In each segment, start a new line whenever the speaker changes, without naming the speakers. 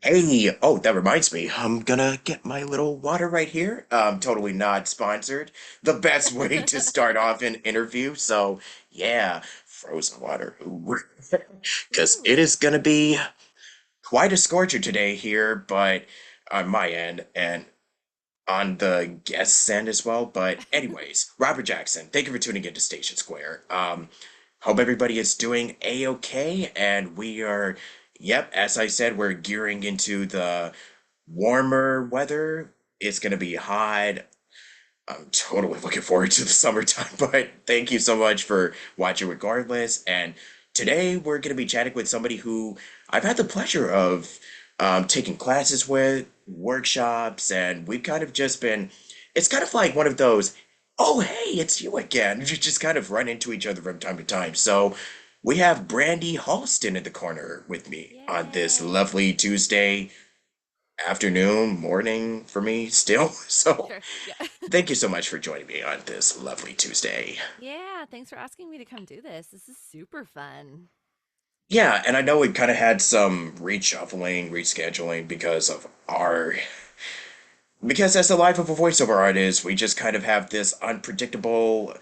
Hey, oh, that reminds me. I'm gonna get my little water right here. Totally not sponsored. The best way to start off an interview. So, yeah, frozen water. Ooh. Because it
Ooh.
is gonna be quite a scorcher today here, but on my end and on the guest's end as well. But anyways, Robert Jackson, thank you for tuning into Station Square. Hope everybody is doing a-okay, and we are, yep, as I said, we're gearing into the warmer weather. It's gonna be hot. I'm totally looking forward to the summertime, but thank you so much for watching regardless. And today we're going to be chatting with somebody who I've had the pleasure of taking classes with, workshops, and we've kind of just been, it's kind of like one of those, oh, hey, it's you again. You just kind of run into each other from time to time. So we have Brandi Hollsten in the corner with me on this
Yay.
lovely Tuesday afternoon, morning for me still. So
Sure. Yeah.
thank you so much for joining me on this lovely Tuesday.
Yeah, thanks for asking me to come do this. This is super fun.
Yeah, and I know we kind of had some reshuffling, rescheduling because as the life of a voiceover artist, we just kind of have this unpredictable,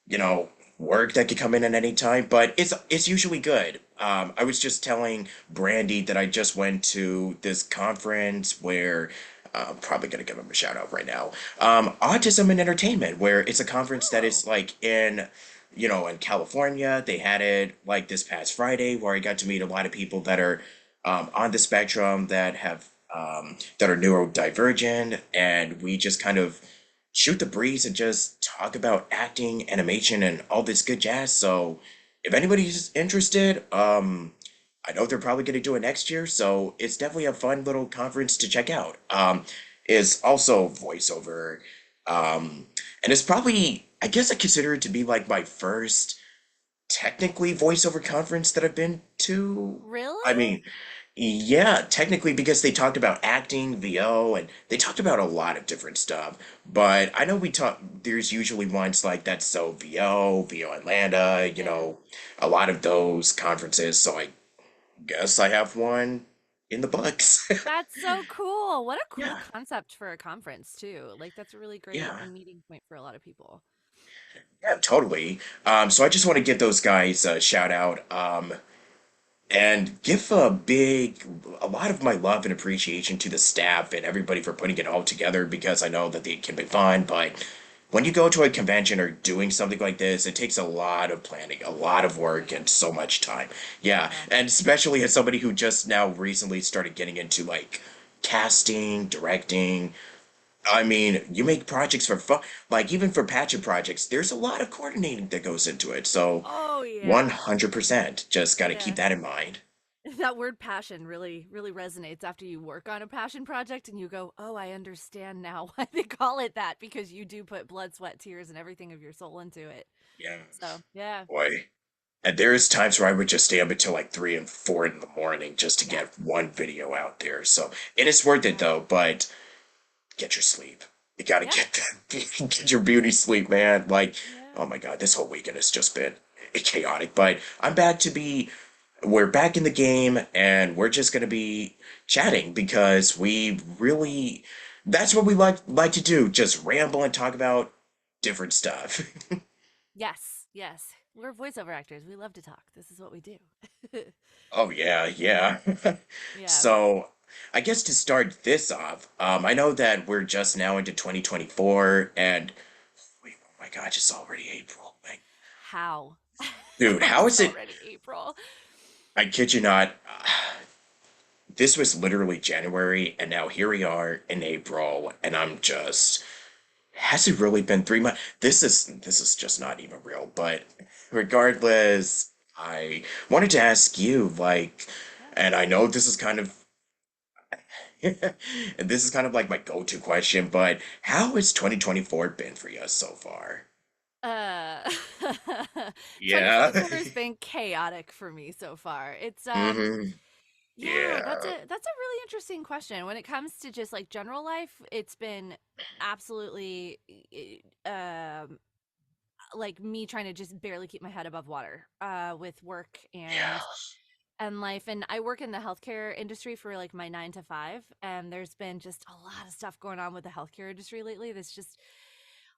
you know, work that could come in at any time, but it's usually good. I was just telling Brandy that I just went to this conference where I'm probably gonna give him a shout out right now. Autism and Entertainment, where it's a conference that
Oh,
is like in California. They had it like this past Friday, where I got to meet a lot of people that are on the spectrum that are neurodivergent, and we just kind of shoot the breeze and just talk about acting, animation, and all this good jazz. So if anybody's interested, I know they're probably going to do it next year, so it's definitely a fun little conference to check out. Is also voiceover, and it's probably I guess I consider it to be like my first technically voiceover conference that I've been to. I
really?
mean, yeah, technically because they talked about acting, VO, and they talked about a lot of different stuff. But I know there's usually ones like that's so VO Atlanta,
Yeah.
a lot of those conferences. So I guess I have one in the books.
That's so cool. What a cool
Yeah,
concept for a conference, too. Like, that's a really great
yeah,
meeting point for a lot of people.
yeah, totally. So I just want to give those guys a shout out. And give a lot of my love and appreciation to the staff and everybody for putting it all together because I know that it can be fun, but when you go to a convention or doing something like this, it takes a lot of planning, a lot of work, and so much time. Yeah,
Yeah.
and especially as somebody who just now recently started getting into like casting, directing. I mean, you make projects for fun, like even for passion projects, there's a lot of coordinating that goes into it. So
Oh, yeah.
100% just got to keep
Yeah.
that in mind.
That word passion really, really resonates after you work on a passion project and you go, oh, I understand now why they call it that because you do put blood, sweat, tears, and everything of your soul into it.
Yeah,
So, yeah.
boy. And there's times where I would just stay up until like 3 and 4 in the morning just to
Yeah.
get one video out there. So it is worth it
Yeah.
though, but get your sleep. You gotta
Yeah.
get get your beauty sleep, man. Like,
Yeah.
oh my God, this whole weekend has just been chaotic. But we're back in the game and we're just gonna be chatting because that's what we like to do, just ramble and talk about different stuff.
Yes. Yes. We're voiceover actors. We love to talk. This is what we do.
Oh yeah, yeah.
Yeah.
So I guess to start this off, I know that we're just now into 2024 and wait, oh my gosh, it's already April. Like,
How?
dude,
How
how
is it
is it?
already April?
I kid you not, this was literally January and now here we are in April and I'm just has it really been 3 months? This is just not even real, but regardless, I wanted to ask you, like,
Yeah.
and I know this is kind of and this is kind of like my go-to question, but how has 2024 been for you so far?
Uh,
Yeah.
2024 has been chaotic for me so far.
hmm
Yeah, that's
Yeah.
a really interesting question. When it comes to just like general life, it's been absolutely like me trying to just barely keep my head above water with work
Yeah.
and and life. And I work in the healthcare industry for like my 9 to 5. And there's been just a lot of stuff going on with the healthcare industry lately that's just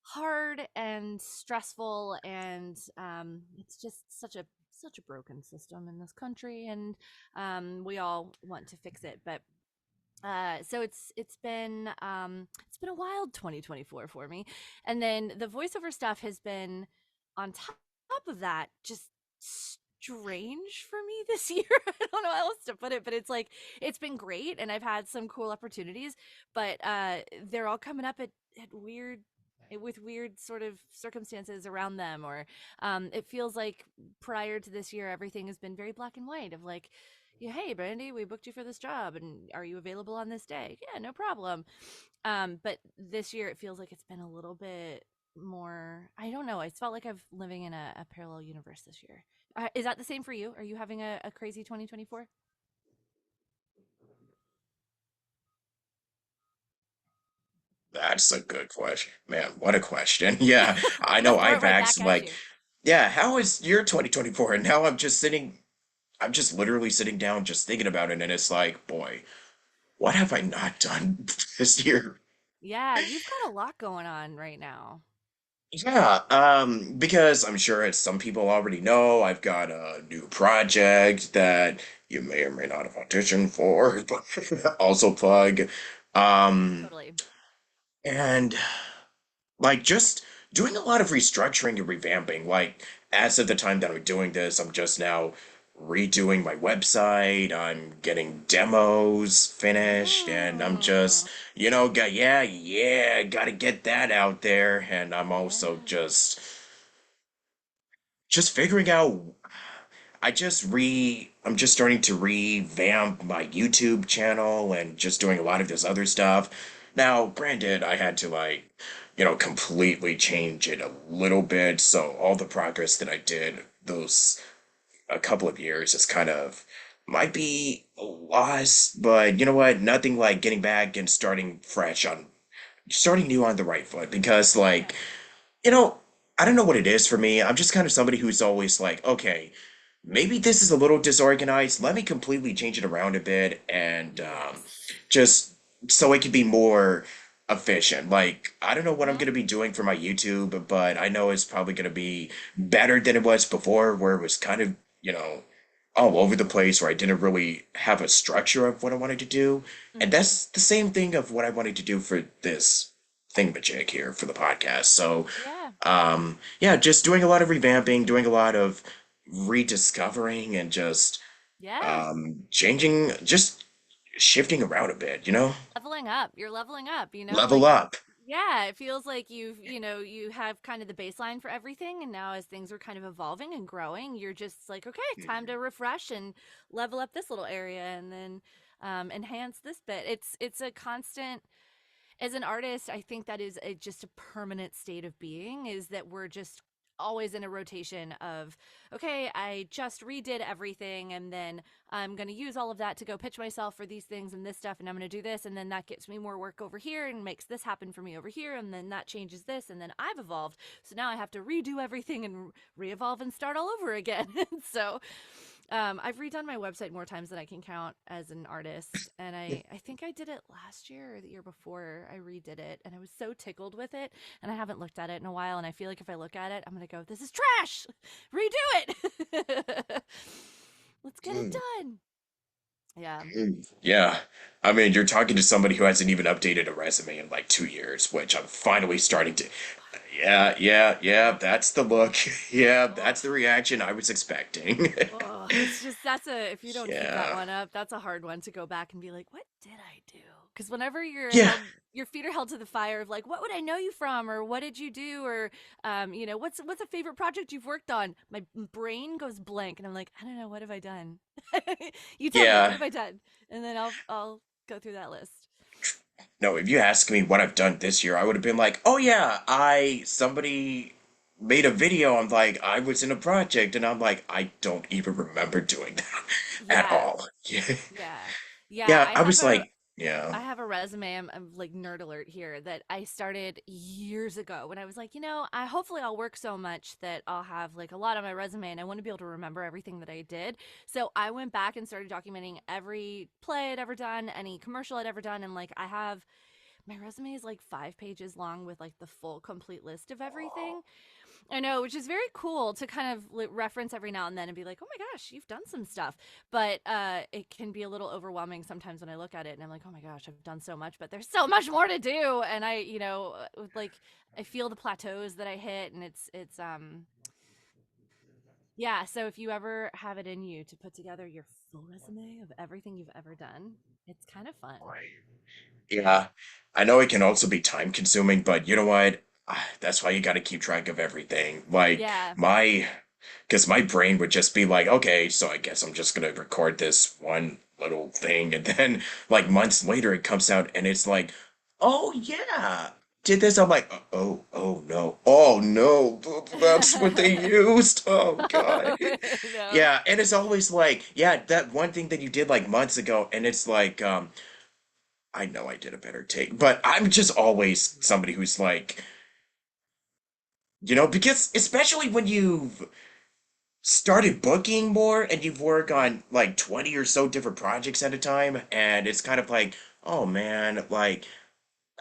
hard and stressful. And it's just such a broken system in this country. And we all want to fix it. But so it's been a wild 2024 for me. And then the voiceover stuff has been on top of that just strange for me this year. I don't know how else to put it, but it's like it's been great and I've had some cool opportunities, but they're all coming up at weird with weird sort of circumstances around them. Or it feels like prior to this year everything has been very black and white of like, yeah, hey Brandi, we booked you for this job and are you available on this day? Yeah, no problem. But this year it feels like it's been a little bit more, I don't know, it's felt like I've living in a parallel universe this year. Is that the same for you? Are you having a crazy 2024?
That's a good question. Man, what a question. Yeah, I
I'm gonna
know
throw it
I've
right back
asked
at
like,
you.
yeah, how is your 2024? And now I'm just literally sitting down just thinking about it and it's like, boy, what have I not done this year?
Yeah, you've got a lot going on right now.
Yeah, because I'm sure as some people already know, I've got a new project that you may or may not have auditioned for, but also plug. Um,
Totally.
and like just doing a lot of restructuring and revamping. Like as of the time that I'm doing this, I'm just now redoing my website. I'm getting demos finished, and I'm
Mm,
just, gotta get that out there. And I'm also
yeah.
just figuring out I'm just starting to revamp my YouTube channel and just doing a lot of this other stuff. Now, granted, I had to completely change it a little bit, so all the progress that I did those a couple of years is kind of might be lost, but you know what? Nothing like getting back and starting new on the right foot because
Yeah.
you know, I don't know what it is for me. I'm just kind of somebody who's always like, okay, maybe this is a little disorganized. Let me completely change it around a bit and
Yes.
just so it can be more efficient. Like, I don't know what I'm
Hmm.
going to be doing for my YouTube, but I know it's probably going to be better than it was before, where it was kind of, all over the place, where I didn't really have a structure of what I wanted to do. And
Hmm.
that's the same thing of what I wanted to do for this thingamajig here for the podcast. So,
Yeah.
yeah, just doing a lot of revamping, doing a lot of rediscovering, and just
Yeah.
changing, just shifting around a bit,
Leveling up. You're leveling up,
level
like
up.
yeah, it feels like you have kind of the baseline for everything and now as things are kind of evolving and growing, you're just like, okay, time to refresh and level up this little area and then enhance this bit. It's a constant as an artist. I think that is just a permanent state of being is that we're just always in a rotation of okay, I just redid everything and then I'm going to use all of that to go pitch myself for these things and this stuff and I'm going to do this and then that gets me more work over here and makes this happen for me over here and then that changes this and then I've evolved, so now I have to redo everything and re-evolve and start all over again. So I've redone my website more times than I can count as an artist, and I think I did it last year or the year before. I redid it, and I was so tickled with it, and I haven't looked at it in a while. And I feel like if I look at it, I'm gonna go, "This is trash. Redo it. Let's get it
Mm,
done." Yeah.
yeah. I mean, you're talking to somebody who hasn't even updated a resume in like 2 years, which I'm finally starting to. Yeah, yeah, yeah, that's the look. Yeah,
Oh,
that's the reaction I was expecting.
oh, it's just that's a if you don't keep that
Yeah.
one up, that's a hard one to go back and be like, what did I do? Because whenever
Yeah.
your feet are held to the fire of like, what would I know you from, or what did you do, or what's a favorite project you've worked on? My brain goes blank, and I'm like, I don't know, what have I done? You tell me, what
Yeah.
have I done? And then I'll go through that list.
No, if you ask me what I've done this year, I would have been like, "Oh yeah, somebody made a video. I'm like, I was in a project, and I'm like, I don't even remember doing that at
Yeah,
all." Yeah,
yeah, yeah.
yeah.
I
I
have
was like,
a
Yeah.
I have a resume. I'm like nerd alert here that I started years ago when I was like, I hopefully I'll work so much that I'll have like a lot on my resume and I want to be able to remember everything that I did. So I went back and started documenting every play I'd ever done, any commercial I'd ever done, and like I have my resume is like 5 pages long with like the full complete list of everything. I know, which is very cool to kind of reference every now and then and be like, "Oh my gosh, you've done some stuff." But it can be a little overwhelming sometimes when I look at it and I'm like, "Oh my gosh, I've done so much, but there's so much more to do." And like I feel the plateaus that I hit, and it's yeah. So if you ever have it in you to put together your full resume of everything you've ever done, it's kind of fun.
Yeah. I know it can also be time consuming, but you know what? That's why you got to keep track of everything. Like
Yeah,
my, because my brain would just be like, okay, so I guess I'm just gonna record this one little thing, and then like months later it comes out and it's like, oh yeah, did this. I'm like, oh no, that's what they used. Oh God.
no,
Yeah, and it's always like, yeah, that one thing that you did like months ago, and it's like, I know I did a better take, but I'm just always somebody who's like, because especially when you've started booking more and you've worked on like 20 or so different projects at a time, and it's kind of like, oh man, like,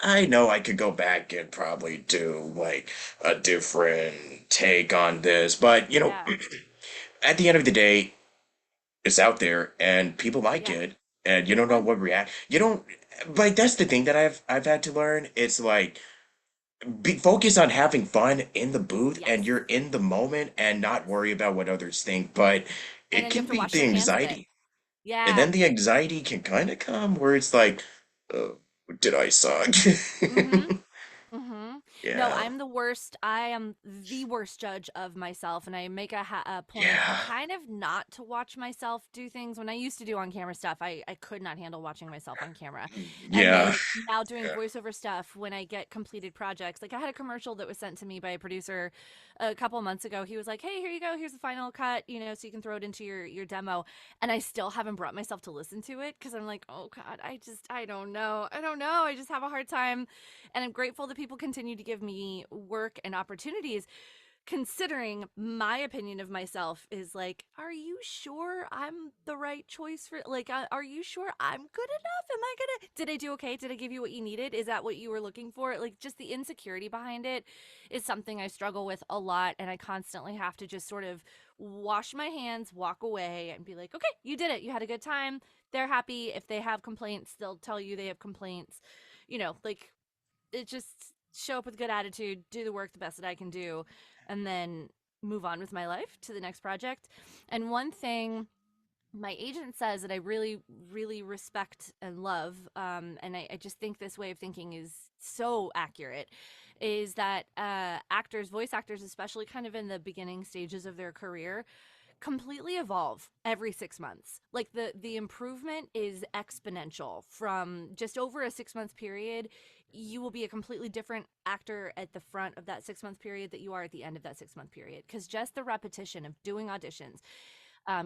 I know I could go back and probably do like a different take on this, but
yeah,
at the end of the day, it's out there and people like
yeah,
it, and you
it's
don't know
fun.
what react. You don't like that's the thing that I've had to learn. It's like be focus on having fun in the booth and
Yes,
you're in the moment and not
yes,
worry about what others think. But
and
it
then you
can
have to
be
wash
the
your hands of it.
anxiety. And
Yeah.
then the anxiety can kind of come where it's like, oh, did I suck?
Mhm. Mm-hmm. No,
Yeah.
I'm the worst. I am the worst judge of myself, and I make a point
Yeah.
kind of not to watch myself do things. When I used to do on camera stuff, I could not handle watching myself on camera. And
Yeah.
then now doing
Yeah.
voiceover stuff, when I get completed projects, like I had a commercial that was sent to me by a producer a couple months ago. He was like, "Hey, here you go. Here's the final cut, so you can throw it into your demo." And I still haven't brought myself to listen to it because I'm like, "Oh God, I don't know. I don't know. I just have a hard time." And I'm grateful that people continue to give me work and opportunities, considering my opinion of myself is like, are you sure I'm the right choice for, like, are you sure I'm good enough? Am I gonna, did I do okay? Did I give you what you needed? Is that what you were looking for? Like, just the insecurity behind it is something I struggle with a lot. And I constantly have to just sort of wash my hands, walk away, and be like, okay, you did it. You had a good time. They're happy. If they have complaints, they'll tell you they have complaints. Like, it just show up with good attitude, do the work the best that I can do, and then move on with my life to the next project. And one thing my agent says that I really, really respect and love, and I just think this way of thinking is so accurate, is that actors, voice actors, especially kind of in the beginning stages of their career, completely evolve every 6 months. Like the improvement is exponential. From just over a 6 month period, you will be a completely different actor at the front of that 6 month period that you are at the end of that 6 month period, because just the repetition of doing auditions,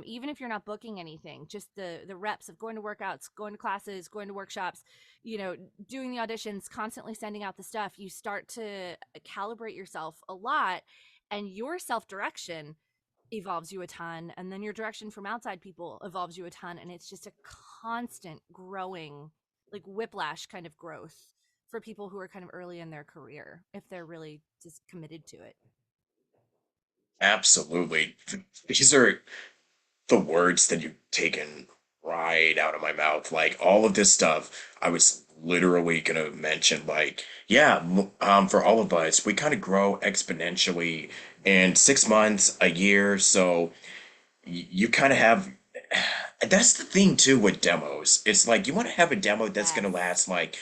even if you're not booking anything, just the reps of going to workouts, going to classes, going to workshops, doing the auditions, constantly sending out the stuff, you start to calibrate yourself a lot, and your self direction evolves you a ton, and then your direction from outside people evolves you a ton, and it's just a constant growing, like whiplash kind of growth for people who are kind of early in their career if they're really just committed to it.
Absolutely. These are the words that you've taken right out of my mouth. Like all of this stuff, I was literally gonna mention, like, yeah, for all of us, we kind of grow exponentially in 6 months, a year. So you kind of have, that's the thing too with demos. It's like you want to have a demo that's gonna
Yes.
last like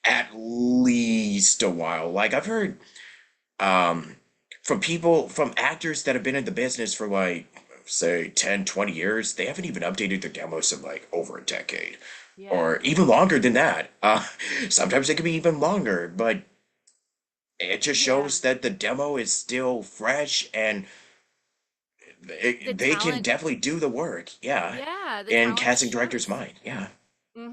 at least a while. Like I've heard um from actors that have been in the business for like say 10, 20 years, they haven't even updated their demos in like over a decade
Yeah.
or even longer than that. Sometimes it could be even longer, but it just
Yeah.
shows that the demo is still fresh and
The
they can
talent,
definitely do the work. Yeah.
yeah, the
In
talent
casting director's
shows.
mind. Yeah.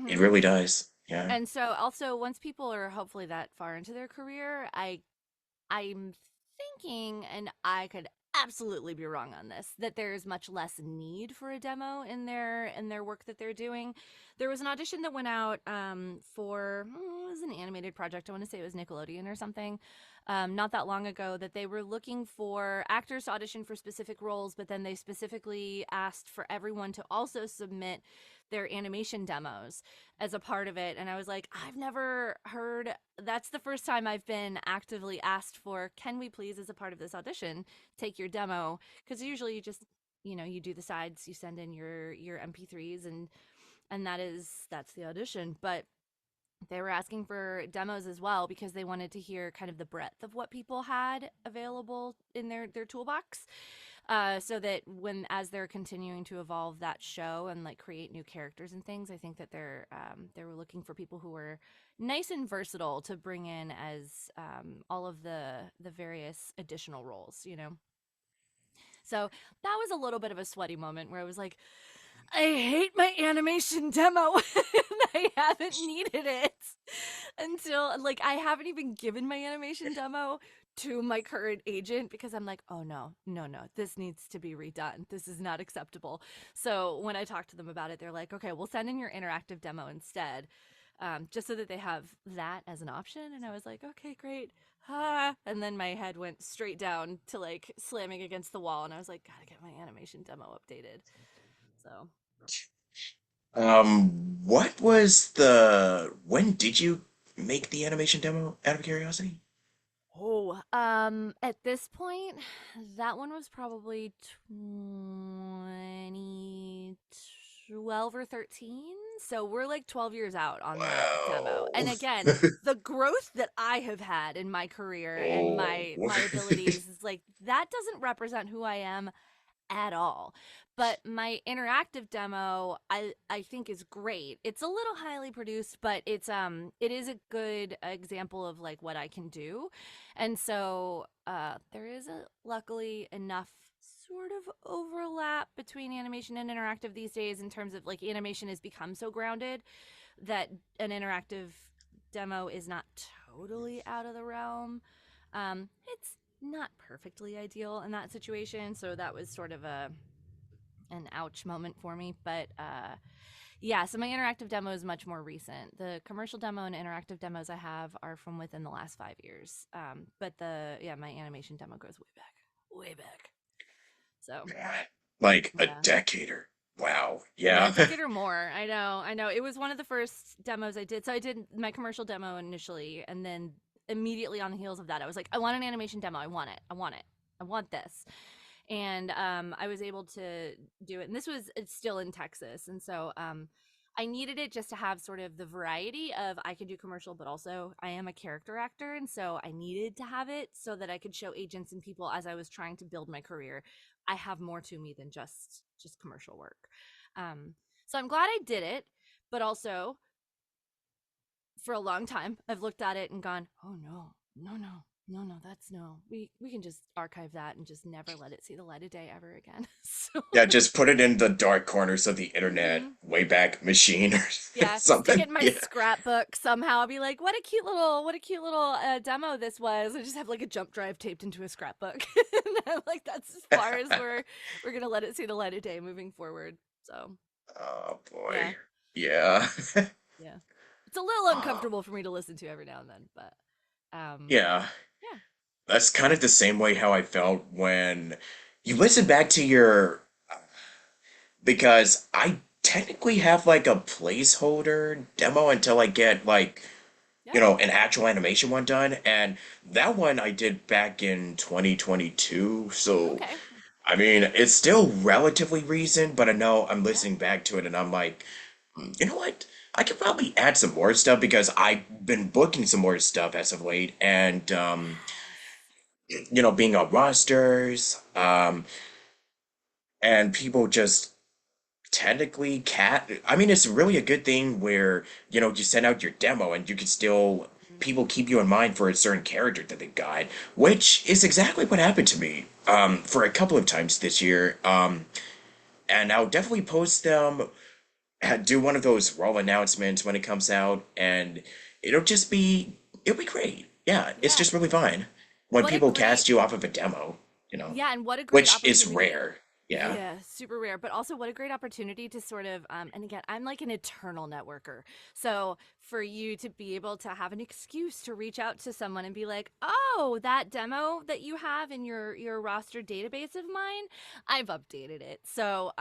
It
Mm-hmm.
really does. Yeah.
And so also once people are hopefully that far into their career, I'm thinking, and I could absolutely be wrong on this, that there's much less need for a demo in their work that they're doing. There was an audition that went out for it was an animated project. I want to say it was Nickelodeon or something. Not that long ago, that they were looking for actors to audition for specific roles, but then they specifically asked for everyone to also submit their animation demos as a part of it. And I was like, I've never heard, that's the first time I've been actively asked for, can we please, as a part of this audition, take your demo? Because usually you just, you do the sides, you send in your MP3s, and that's the audition. But they were asking for demos as well because they wanted to hear kind of the breadth of what people had available in their toolbox, so that when as they're continuing to evolve that show and like create new characters and things, I think that they were looking for people who were nice and versatile to bring in as all of the various additional roles, so that was a little bit of a sweaty moment where I was like, I hate my animation demo. And I haven't needed it until, like, I haven't even given my animation demo to my current agent because I'm like, oh no, no, no, this needs to be redone. This is not acceptable. So when I talked to them about it, they're like, okay, we'll send in your interactive demo instead, just so that they have that as an option. And I was like, okay, great. And then my head went straight down to like slamming against the wall, and I was like, gotta get my animation demo updated. So,
What was the when did you make the animation demo out of curiosity?
at this point, that one was probably 2012 or 13. So we're like 12 years out on that demo.
Wow.
And again, the growth that I have had in my career and
Oh.
my abilities is like that doesn't represent who I am at all. But my interactive demo, I think is great. It's a little highly produced, but it is a good example of like what I can do. And so there is a luckily enough sort of overlap between animation and interactive these days, in terms of like animation has become so grounded that an interactive demo is not totally out of the realm. It's not perfectly ideal in that situation, so that was sort of a an ouch moment for me. But yeah, so my interactive demo is much more recent. The commercial demo and interactive demos I have are from within the last 5 years. But my animation demo goes way back. So
God, like a
yeah.
decade. Wow.
Yeah, a
Yeah.
decade or more. I know. It was one of the first demos I did. So I did my commercial demo initially, and then immediately on the heels of that, I was like, I want an animation demo. I want it. I want it. I want this. And I was able to do it. And it's still in Texas. And so I needed it just to have sort of the variety of I can do commercial, but also I am a character actor. And so I needed to have it so that I could show agents and people as I was trying to build my career, I have more to me than just commercial work. Um, so I'm glad I did it, but also for a long time I've looked at it and gone, oh no, no, no, no, no, that's no. We can just archive that and just never let it see the light of day ever again. So
Yeah, just put it in the dark corners of the internet
mhm.
Wayback Machine or
Yeah, stick it
something.
in my
Yeah.
scrapbook somehow. I'll be like, what a cute little demo this was. I just have like a jump drive taped into a scrapbook. And I'm like, that's as far as we're gonna let it see the light of day moving forward. So
Oh
yeah,
boy. Yeah.
yeah. It's a little
Uh,
uncomfortable for me to listen to every now and then, but um
yeah.
yeah.
That's kind of the same way how I felt when you listen back to your because I technically have like a placeholder demo until I get like
Yeah.
an actual animation one done. And that one I did back in 2022. So,
Okay.
I mean, it's still relatively recent, but I know I'm
Yeah.
listening back to it and I'm like, you know what? I could probably add some more stuff because I've been booking some more stuff as of late. And,
Yes.
being on rosters, and people just technically cat I mean it's really a good thing where you send out your demo and you can still
Mhm.
people keep you in mind for a certain character that they got, which is exactly what happened to me for a couple of times this year, and I'll definitely post them do one of those roll announcements when it comes out, and it'll just be it'll be great. Yeah, it's
Yeah.
just really fine when
What a
people
great
cast you off of a demo,
Yeah, and what a great
which is
opportunity.
rare. Yeah.
Yeah, super rare, but also what a great opportunity to sort of and again, I'm like an eternal networker. So for you to be able to have an excuse to reach out to someone and be like, "Oh, that demo that you have in your roster database of mine, I've updated it. So,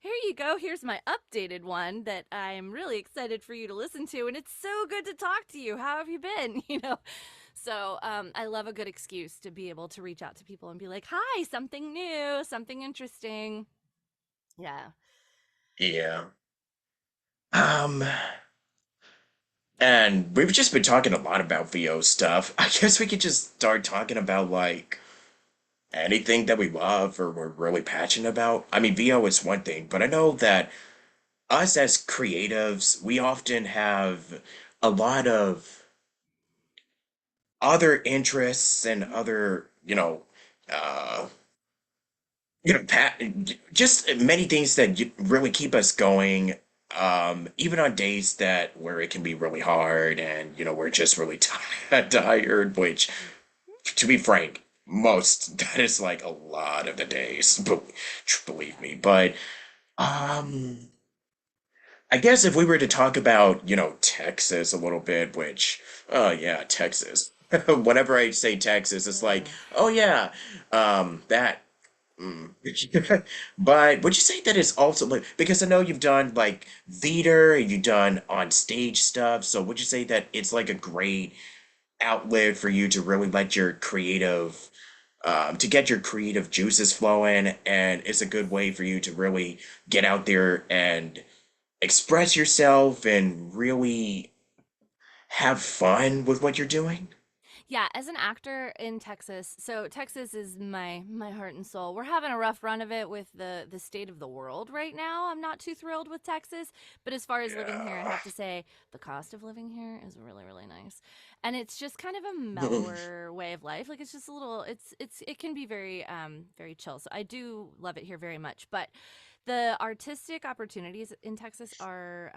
here you go. Here's my updated one that I'm really excited for you to listen to, and it's so good to talk to you. How have you been?" You know. So I love a good excuse to be able to reach out to people and be like, "Hi, something new, something interesting." Yeah.
Yeah. Um, and we've just been talking a lot about VO stuff. I guess we could just start talking about like anything that we love or we're really passionate about. I mean, VO is one thing, but I know that us as creatives, we often have a lot of other interests and other, uh, just many things that really keep us going. Even on days that where it can be really hard and we're just really tired, which to be frank, most that is like a lot of the days, believe me. But um, I guess if we were to talk about, Texas a little bit, which, oh yeah, Texas. Whenever I say Texas, it's like,
Yeah.
oh yeah, that. Mm. But would you say that it's also like because I know you've done like theater and you've done on stage stuff, so would you say that it's like a great outlet for you to really let your creative to get your creative juices flowing, and it's a good way for you to really get out there and express yourself and really have fun with what you're doing?
Yeah, as an actor in Texas, so Texas is my heart and soul. We're having a rough run of it with the state of the world right now. I'm not too thrilled with Texas, but as far as living here, I
Yeah.
have to say the cost of living here is really really nice. And it's just kind of a mellower way of life. Like it's just a little it can be very very chill. So I do love it here very much, but the artistic opportunities in Texas are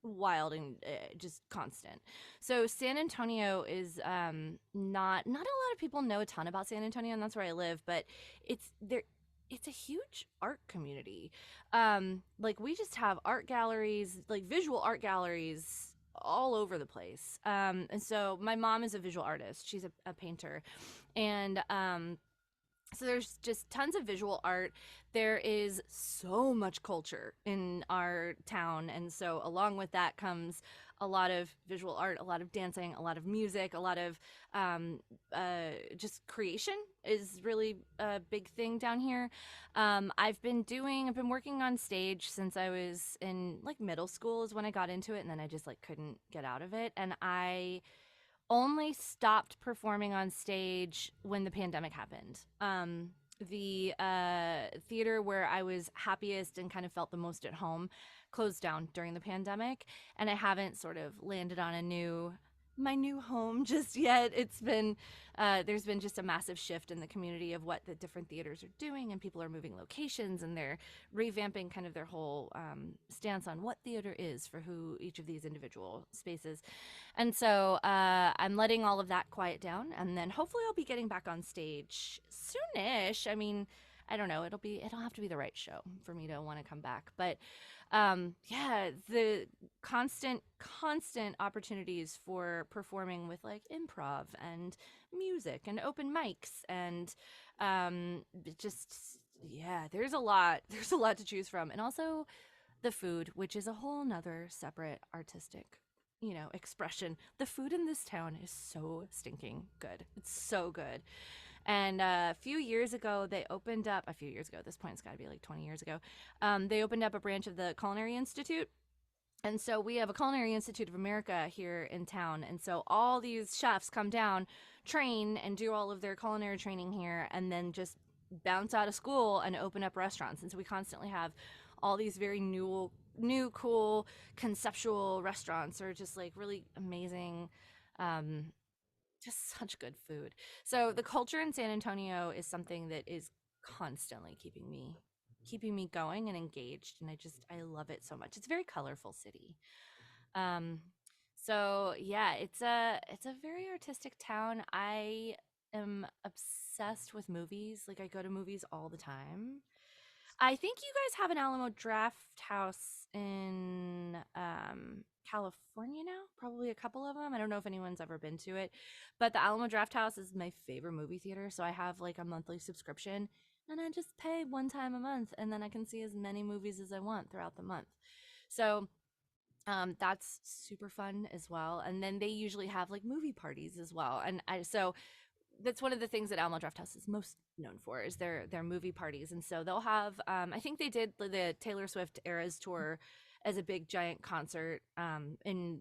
wild and just constant. So San Antonio is not a lot of people know a ton about San Antonio, and that's where I live, but it's there it's a huge art community. Like we just have art galleries, like visual art galleries all over the place. And so my mom is a visual artist. She's a painter. And so there's just tons of visual art. There is so much culture in our town, and so along with that comes a lot of visual art, a lot of dancing, a lot of music, a lot of just creation is really a big thing down here. I've been working on stage since I was in like middle school is when I got into it, and then I just like couldn't get out of it, and I only stopped performing on stage when the pandemic happened. The theater where I was happiest and kind of felt the most at home closed down during the pandemic, and I haven't sort of landed on my new home just yet. It's been there's been just a massive shift in the community of what the different theaters are doing, and people are moving locations and they're revamping kind of their whole stance on what theater is for who each of these individual spaces. And so I'm letting all of that quiet down, and then hopefully I'll be getting back on stage soonish. I mean, I don't know. It'll have to be the right show for me to want to come back. But yeah, the constant opportunities for performing with like improv and music and open mics and just yeah, there's a lot. There's a lot to choose from, and also the food, which is a whole nother separate artistic, expression. The food in this town is so stinking good. It's so good. And a few years ago, they opened up, a few years ago, at this point, it's got to be like 20 years ago, they opened up a branch of the Culinary Institute. And so we have a Culinary Institute of America here in town. And so all these chefs come down, train, and do all of their culinary training here, and then just bounce out of school and open up restaurants. And so we constantly have all these very cool, conceptual restaurants or just like really amazing, um, just such good food. So the culture in San Antonio is something that is constantly keeping me. keeping me going and engaged, and I love it so much. It's a very colorful city. Um, so yeah, it's a very artistic town. I am obsessed with movies. Like I go to movies all the time. I think you guys have an Alamo Draft House in California now. Probably a couple of them. I don't know if anyone's ever been to it, but the Alamo Draft House is my favorite movie theater. So I have like a monthly subscription, and I just pay one time a month, and then I can see as many movies as I want throughout the month. So that's super fun as well. And then they usually have like movie parties as well. And so that's one of the things that Alamo Draft House is most known for is their movie parties. And so they'll have I think they did the Taylor Swift Eras tour as a big giant concert in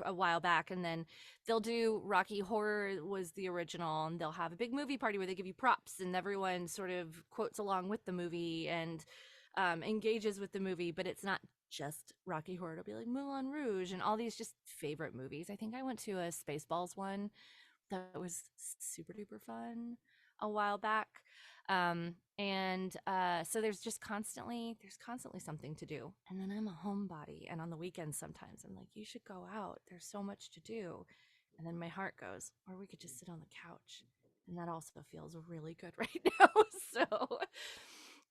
a while back, and then they'll do Rocky Horror was the original, and they'll have a big movie party where they give you props and everyone sort of quotes along with the movie and engages with the movie, but it's not just Rocky Horror. It'll be like Moulin Rouge and all these just favorite movies. I think I went to a Spaceballs one that was super duper fun a while back. And so there's constantly something to do. And then I'm a homebody, and on the weekends sometimes I'm like, you should go out. There's so much to do. And then my heart goes, or we could just sit on the couch. And that also feels really good right now. So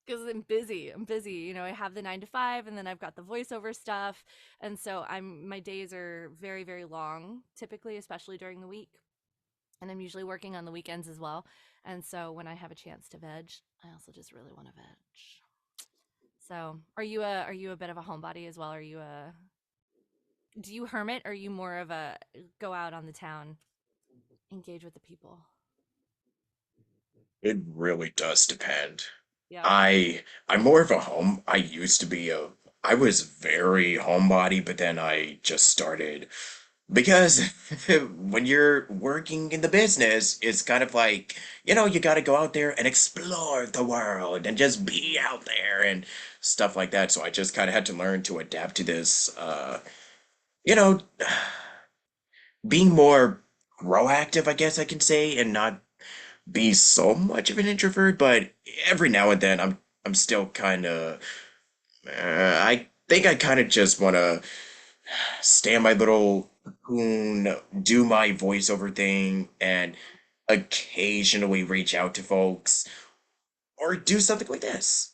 because I'm busy. You know, I have the 9 to 5, and then I've got the voiceover stuff, and so my days are very very long, typically, especially during the week, and I'm usually working on the weekends as well. And so when I have a chance to veg, I also just really want to veg. So, are you a bit of a homebody as well? Are you a do you hermit? Or are you more of a go out on the town, engage with the people?
It really does depend.
Yep.
I'm more of a home. I used to be a I was very homebody, but then I just started because when you're working in the business, it's kind of like, you got to go out there and explore the world and just be out there and stuff like that. So I just kind of had to learn to adapt to this, you know, being more proactive, I guess I can say, and not be so much of an introvert. But every now and then, I'm still kind of, I think I kind of just want to stay in my little cocoon, do my voiceover thing, and occasionally reach out to folks or do something like this.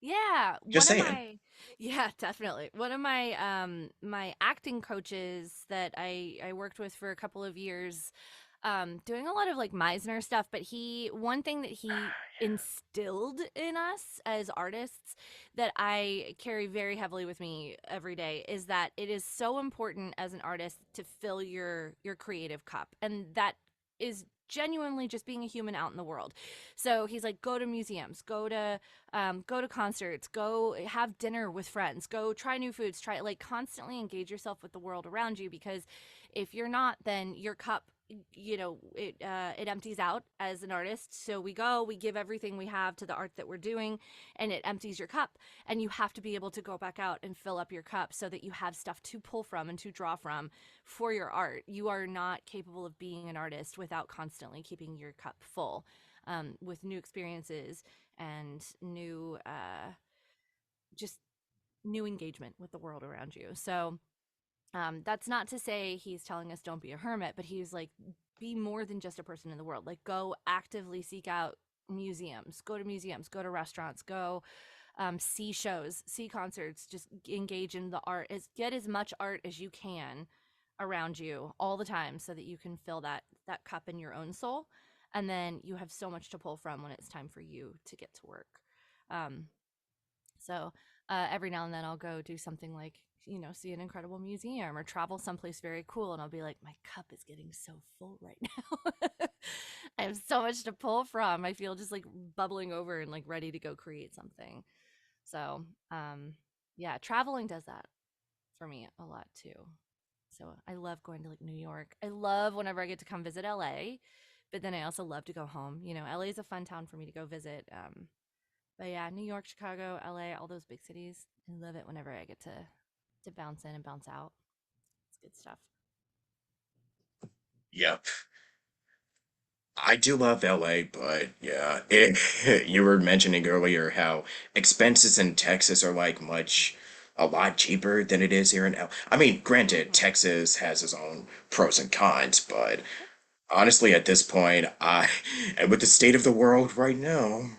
Yeah,
Just
one of
saying.
my yeah, definitely. One of my my acting coaches that I worked with for a couple of years doing a lot of like Meisner stuff, but he one thing that he instilled in us as artists that I carry very heavily with me every day is that it is so important as an artist to fill your creative cup. And that is genuinely just being a human out in the world. So he's like, go to museums, go to concerts, go have dinner with friends, go try new foods, try like constantly engage yourself with the world around you, because if you're not, then your cup, it empties out as an artist. So we give everything we have to the art that we're doing, and it empties your cup, and you have to be able to go back out and fill up your cup so that you have stuff to pull from and to draw from for your art. You are not capable of being an artist without constantly keeping your cup full, with new experiences and just new engagement with the world around you. So that's not to say he's telling us don't be a hermit, but he's like, be more than just a person in the world. Like, go actively seek out museums, go to restaurants, go see shows, see concerts, just engage in the art, get as much art as you can around you all the time so that you can fill that cup in your own soul, and then you have so much to pull from when it's time for you to get to work. um, so every now and then I'll go do something like, see an incredible museum or travel someplace very cool. And I'll be like, my cup is getting so full right now. I have so much to pull from. I feel just like bubbling over and like ready to go create something. So, yeah, traveling does that for me a lot too. So I love going to like New York. I love whenever I get to come visit LA, but then I also love to go home. LA is a fun town for me to go visit. But yeah, New York, Chicago, LA, all those big cities. I love it whenever I get to bounce in and bounce out. It's good stuff.
Yep. I do love LA, but yeah, you were mentioning earlier how expenses in Texas are like a lot cheaper than it is here in L. I mean, granted,
Hmm.
Texas has its own pros and cons, but honestly, at this point, and with the state of the world right now,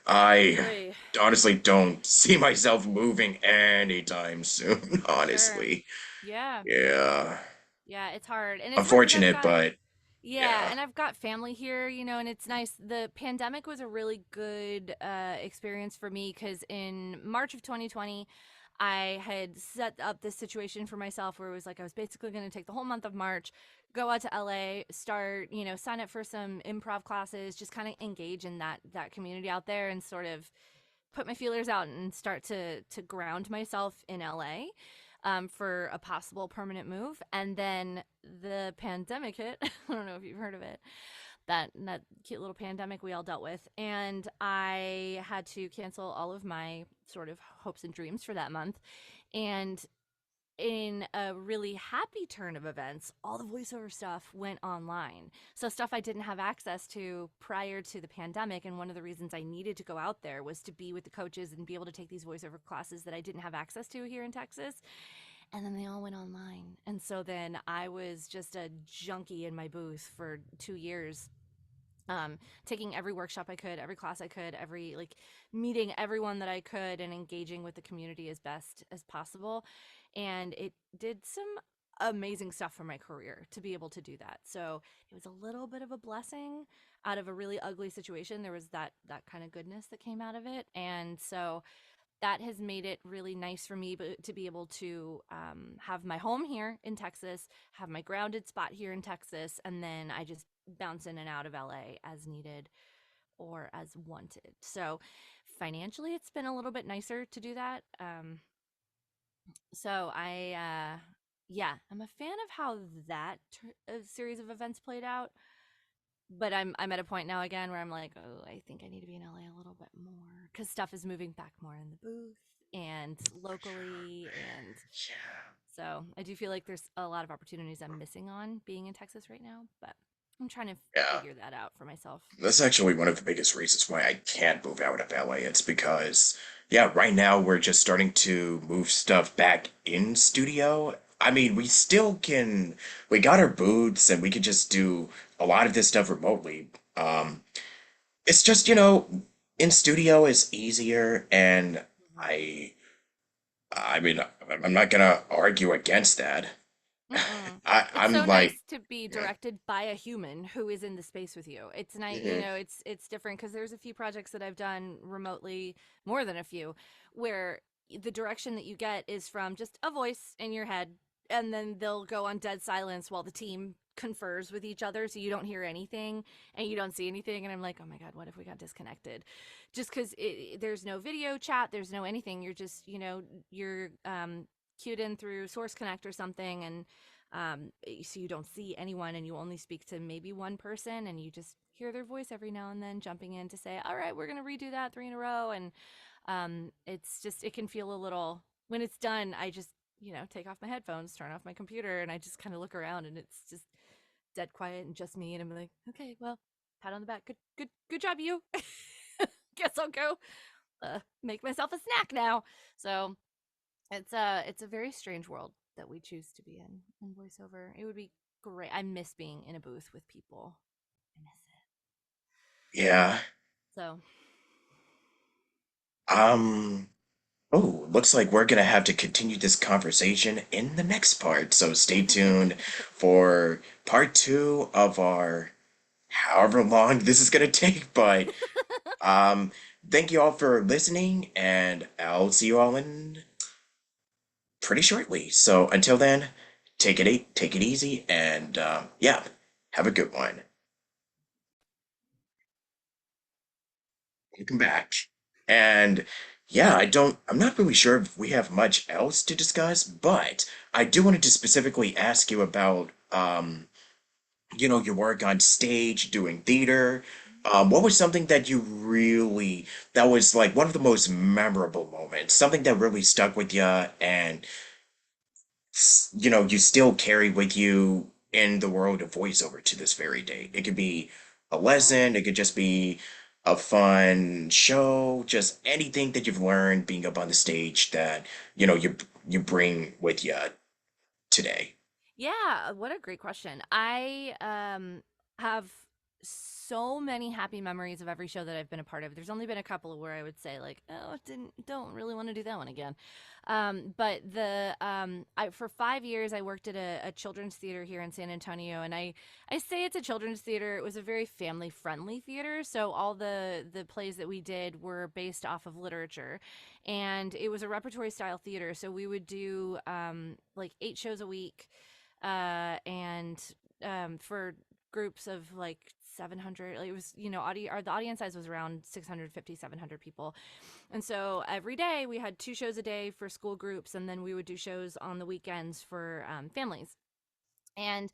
I
Oy,
honestly don't see myself moving anytime soon,
sure.
honestly.
Yeah.
Yeah.
Yeah, it's hard. And it's hard because I've
Unfortunate,
got,
but
yeah,
yeah.
and I've got family here, and it's nice. The pandemic was a really good experience for me because in March of 2020, I had set up this situation for myself where it was like I was basically going to take the whole month of March, go out to LA, start, sign up for some improv classes, just kind of engage in that community out there and sort of put my feelers out and start to ground myself in LA, for a possible permanent move. And then the pandemic hit. I don't know if you've heard of it. That cute little pandemic we all dealt with, and I had to cancel all of my sort of hopes and dreams for that month. And in a really happy turn of events, all the voiceover stuff went online. So, stuff I didn't have access to prior to the pandemic. And one of the reasons I needed to go out there was to be with the coaches and be able to take these voiceover classes that I didn't have access to here in Texas. And then they all went online. And so then I was just a junkie in my booth for 2 years, taking every workshop I could, every class I could, every like meeting everyone that I could, and engaging with the community as best as possible. And it did some amazing stuff for my career to be able to do that. So it was a little bit of a blessing out of a really ugly situation. There was that kind of goodness that came out of it, and so that has made it really nice for me to be able to have my home here in Texas, have my grounded spot here in Texas, and then I just bounce in and out of LA as needed or as wanted. So financially, it's been a little bit nicer to do that. Yeah, I'm a fan of how that series of events played out. But I'm at a point now again where I'm like, oh, I think I need to be in LA a little bit more because stuff is moving back more in the booth and locally, and
Yeah.
so I do feel like there's a lot of opportunities I'm missing on being in Texas right now, but I'm trying to
Yeah.
figure that out for myself.
That's actually one of the biggest reasons why I can't move out of LA. It's because, yeah, right now we're just starting to move stuff back in studio. I mean, we got our booths and we could just do a lot of this stuff remotely. It's just, in studio is easier and
Mhm.
I, I mean, I'm not gonna argue against that.
Mm-mm. It's
I'm
so
like,
nice to be
yeah,
directed by a human who is in the space with you. It's nice,
mhm,
it's different because there's a few projects that I've done remotely, more than a few, where the direction that you get is from just a voice in your head, and then they'll go on dead silence while the team confers with each other, so you don't hear anything and you don't see anything. And I'm like, oh my god, what if we got disconnected? Just because there's no video chat, there's no anything. You're just, you're queued in through Source Connect or something, and so you don't see anyone and you only speak to maybe one person, and you just hear their voice every now and then jumping in to say, all right, we're going to redo that three in a row. And it's just, it can feel a little, when it's done, I just, take off my headphones, turn off my computer, and I just kind of look around, and it's just dead quiet and just me. And I'm like, okay, well, pat on the back. Good job, you. Guess I'll go make myself a snack now. So it's a very strange world that we choose to be in voiceover. It would be great. I miss being in a booth with people. I miss it.
yeah.
So
Um, Oh, looks like we're gonna have to continue this conversation in the next part. So stay tuned for part two of our however long this is gonna take. But um, thank you all for listening, and I'll see you all in pretty shortly. So until then, take it easy, and yeah, have a good one. Welcome back. And yeah, I'm not really sure if we have much else to discuss, but I do wanted to specifically ask you about, your work on stage, doing theater. What was something that that was like one of the most memorable moments, something that really stuck with you and, you still carry with you in the world of voiceover to this very day? It could be a
Yeah.
lesson, it could just be a fun show, just anything that you've learned being up on the stage that, you bring with you today.
Yeah, what a great question. I have so many happy memories of every show that I've been a part of. There's only been a couple where I would say like, "Oh, didn't don't really want to do that one again." But the I for 5 years I worked at a children's theater here in San Antonio, and I say it's a children's theater. It was a very family-friendly theater, so all the plays that we did were based off of literature, and it was a repertory style theater, so we would do like 8 shows a week, and for groups of like 700, like, it was, the audience size was around 650, 700 people. And so every day we had 2 shows a day for school groups, and then we would do shows on the weekends for families. And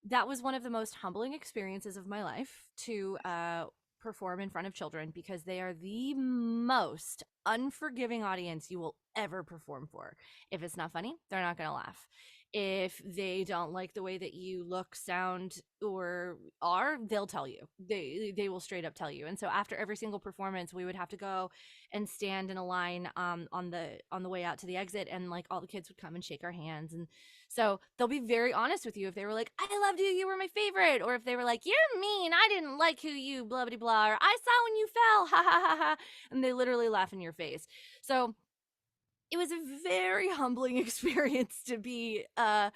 that was one of the most humbling experiences of my life to perform in front of children, because they are the most unforgiving audience you will ever perform for. If it's not funny, they're not going to laugh. If they don't like the way that you look, sound, or are, they'll tell you. They will straight up tell you. And so after every single performance, we would have to go and stand in a line on the way out to the exit, and like all the kids would come and shake our hands. And so they'll be very honest with you if they were like, "I loved you, you were my favorite," or if they were like, "You're mean, I didn't like who you blah blah blah," or "I saw when you fell, ha ha ha ha," and they literally laugh in your face. So it was a very humbling experience to be held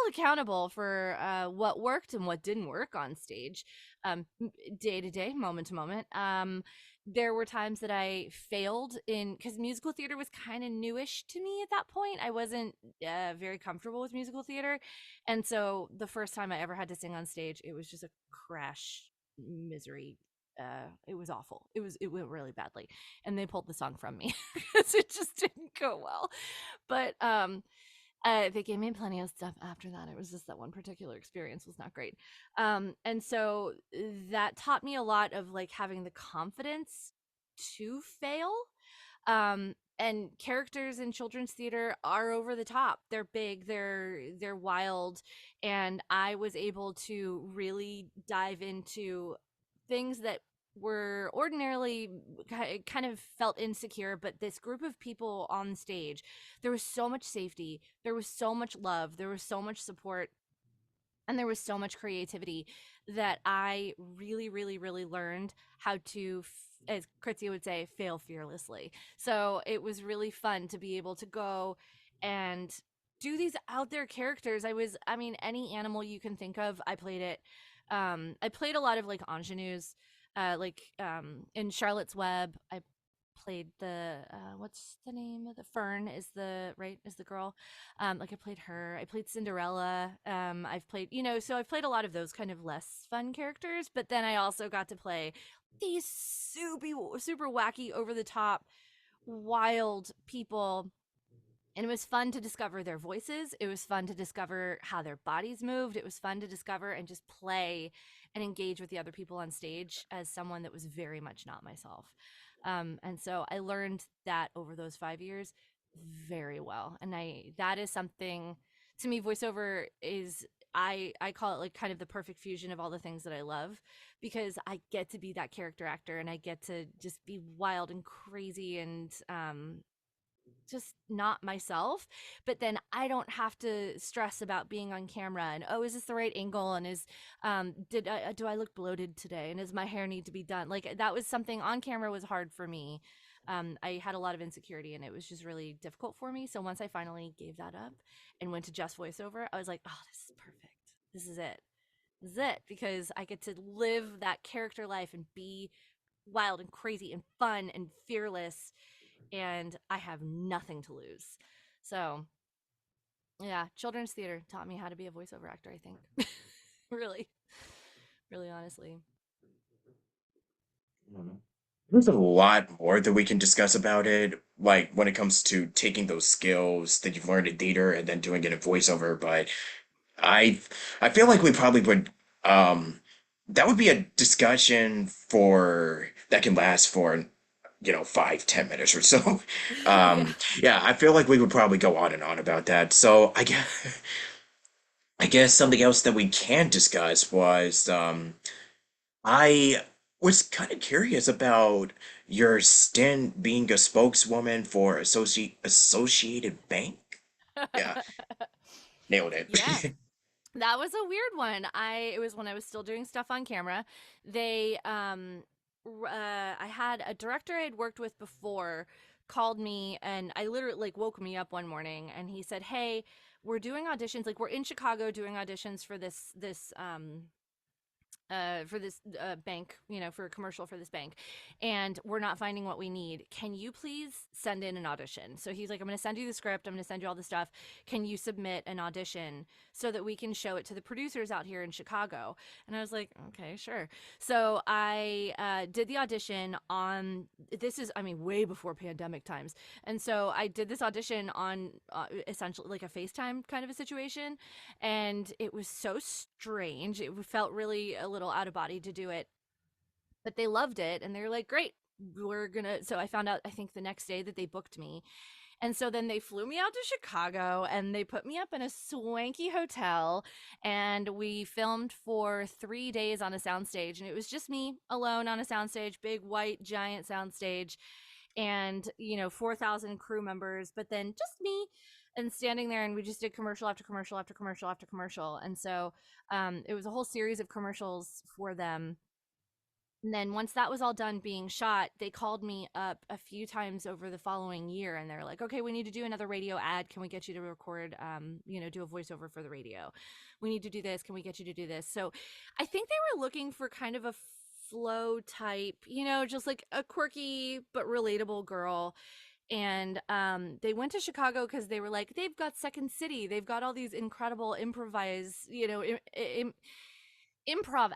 accountable for what worked and what didn't work on stage, day to day, moment to moment. There were times that I failed in, because musical theater was kind of newish to me at that point. I wasn't very comfortable with musical theater. And so the first time I ever had to sing on stage, it was just a crash misery. It was awful. It went really badly, and they pulled the song from me because it just didn't go well. But they gave me plenty of stuff after that. It was just that one particular experience was not great. And so that taught me a lot of like having the confidence to fail. And characters in children's theater are over the top. They're big, they're wild, and I was able to really dive into things that were ordinarily kind of felt insecure. But this group of people on stage, there was so much safety, there was so much love, there was so much support, and there was so much creativity that I really, really, really learned how to, as Kritzy would say, fail fearlessly. So it was really fun to be able to go and do these out there characters. I mean, any animal you can think of, I played it. I played a lot of like ingenues, in Charlotte's Web. I played the what's the name of the Fern is the right is the girl. Like I played her. I played Cinderella. I've played, so I've played a lot of those kind of less fun characters, but then I also got to play these super wacky, over the top, wild people. And it was fun to discover their voices. It was fun to discover how their bodies moved. It was fun to discover and just play and engage with the other people on stage as someone that was very much not myself. And so I learned that over those 5 years very well. And that is something, to me, voiceover is, I call it like kind of the perfect fusion of all the things that I love, because I get to be that character actor, and I get to just be wild and crazy and just not myself. But then I don't have to stress about being on camera and, oh, is this the right angle, and is did I do I look bloated today, and does my hair need to be done? Like, that was something on camera was hard for me. I had a lot of insecurity, and it was just really difficult for me. So once I finally gave that up and went to just voiceover, I was like, oh, this is perfect. This is it. This is it, because I get to live that character life and be wild and crazy and fun and fearless, and I have nothing to lose. So, yeah, children's theater taught me how to be a voiceover actor, I think. Really, really honestly.
There's a lot more that we can discuss about it, like when it comes to taking those skills that you've learned in theater and then doing it in voiceover. But I, I feel like we probably would, that would be a discussion for that can last for, 5, 10 minutes or so.
Yeah.
Yeah, I feel like we would probably go on and on about that. So I guess something else that we can discuss was, I was kind of curious about your stint being a spokeswoman for Associated Bank. Yeah, nailed
Yeah.
it.
That was a weird one. I It was when I was still doing stuff on camera. They I had a director I had worked with before called me, and I literally like woke me up one morning and he said, "Hey, we're doing auditions. Like we're in Chicago doing auditions for this bank, for a commercial for this bank, and we're not finding what we need. Can you please send in an audition?" So he's like, "I'm going to send you the script. I'm going to send you all the stuff. Can you submit an audition so that we can show it to the producers out here in Chicago?" And I was like, "Okay, sure." So I did the audition on this is, I mean, way before pandemic times, and so I did this audition on essentially like a FaceTime kind of a situation, and it was so strange. It felt really a little out of body to do it, but they loved it and they were like, "Great, we're gonna." So I found out, I think, the next day that they booked me, and so then they flew me out to Chicago and they put me up in a swanky hotel, and we filmed for 3 days on a soundstage, and it was just me alone on a soundstage, big white giant soundstage, and 4,000 crew members, but then just me, and standing there, and we just did commercial after commercial after commercial after commercial. And so it was a whole series of commercials for them. And then once that was all done being shot, they called me up a few times over the following year, and they're like, "Okay, we need to do another radio ad. Can we get you to record, do a voiceover for the radio? We need to do this. Can we get you to do this?" So I think they were looking for kind of a flow type, just like a quirky but relatable girl. And they went to Chicago because they were like, they've got Second City, they've got all these incredible improv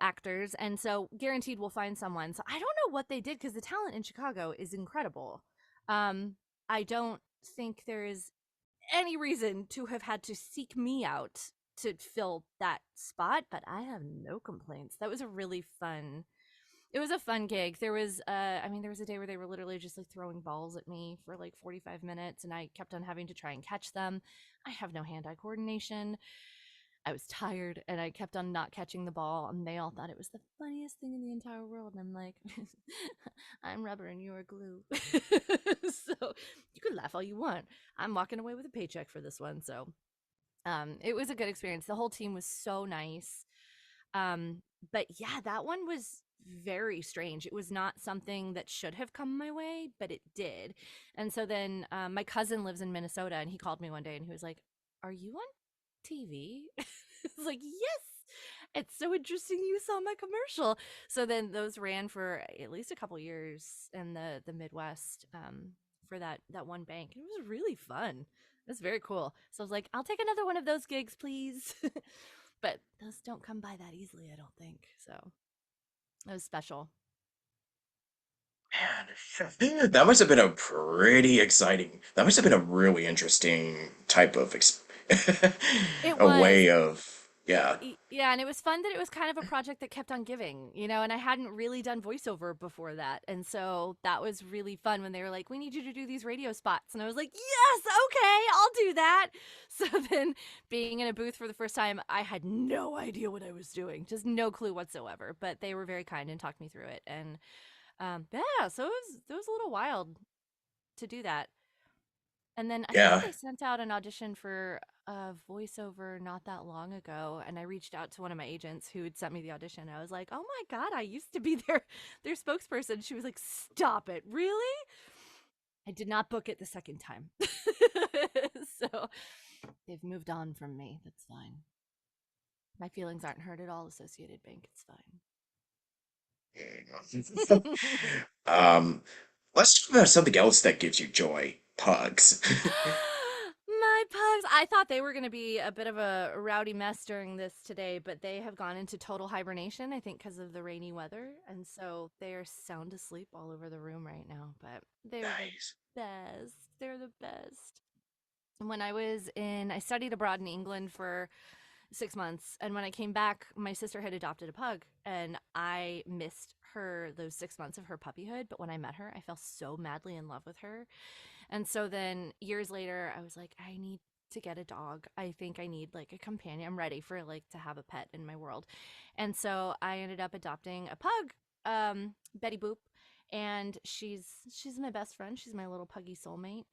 actors, and so guaranteed we'll find someone. So I don't know what they did, because the talent in Chicago is incredible. um I don't think there is any reason to have had to seek me out to fill that spot, but I have no complaints. That was a really fun It was a fun gig. There was a day where they were literally just like throwing balls at me for like 45 minutes, and I kept on having to try and catch them. I have no hand-eye coordination. I was tired and I kept on not catching the ball, and they all thought it was the funniest thing in the entire world. And I'm like, "I'm rubber and you're glue." So you can laugh all you want. I'm walking away with a paycheck for this one. So it was a good experience. The whole team was so nice. Um, but yeah, that one was very strange. It was not something that should have come my way, but it did. And so then my cousin lives in Minnesota, and he called me one day and he was like, "Are you on TV?" I was like, "Yes. It's so interesting you saw my commercial." So then those ran for at least a couple years in the Midwest, for that one bank. It was really fun. It was very cool. So I was like, "I'll take another one of those gigs, please." But those don't come by that easily, I don't think. So it was special.
Man, that must have been a pretty exciting. That must have been a really interesting type of
It
a
was.
way of, yeah,
Yeah, and it was fun that it was kind of a project that kept on giving, and I hadn't really done voiceover before that. And so that was really fun when they were like, "We need you to do these radio spots." And I was like, "Yes, okay, I'll do that." So then being in a booth for the first time, I had no idea what I was doing, just no clue whatsoever. But they were very kind and talked me through it. And yeah, so it was a little wild to do that. And then I think
yeah.
they sent out an audition for a voiceover not that long ago, and I reached out to one of my agents who had sent me the audition. I was like, "Oh my god, I used to be their spokesperson." She was like, "Stop it, really?" I did not book it the second time. So they've moved on from me. That's fine. My feelings aren't hurt at all, Associated Bank. It's fine.
Um, let's talk about something else that gives you joy. Pugs.
My pugs. I thought they were going to be a bit of a rowdy mess during this today, but they have gone into total hibernation, I think, because of the rainy weather. And so they are sound asleep all over the room right now. But they're the
Nice.
best. They're the best. And I studied abroad in England for 6 months. And when I came back, my sister had adopted a pug, and I missed her those 6 months of her puppyhood. But when I met her, I fell so madly in love with her. And so then years later, I was like, I need to get a dog. I think I need like a companion. I'm ready for like to have a pet in my world. And so I ended up adopting a pug, Betty Boop, and she's my best friend. She's my little puggy soulmate.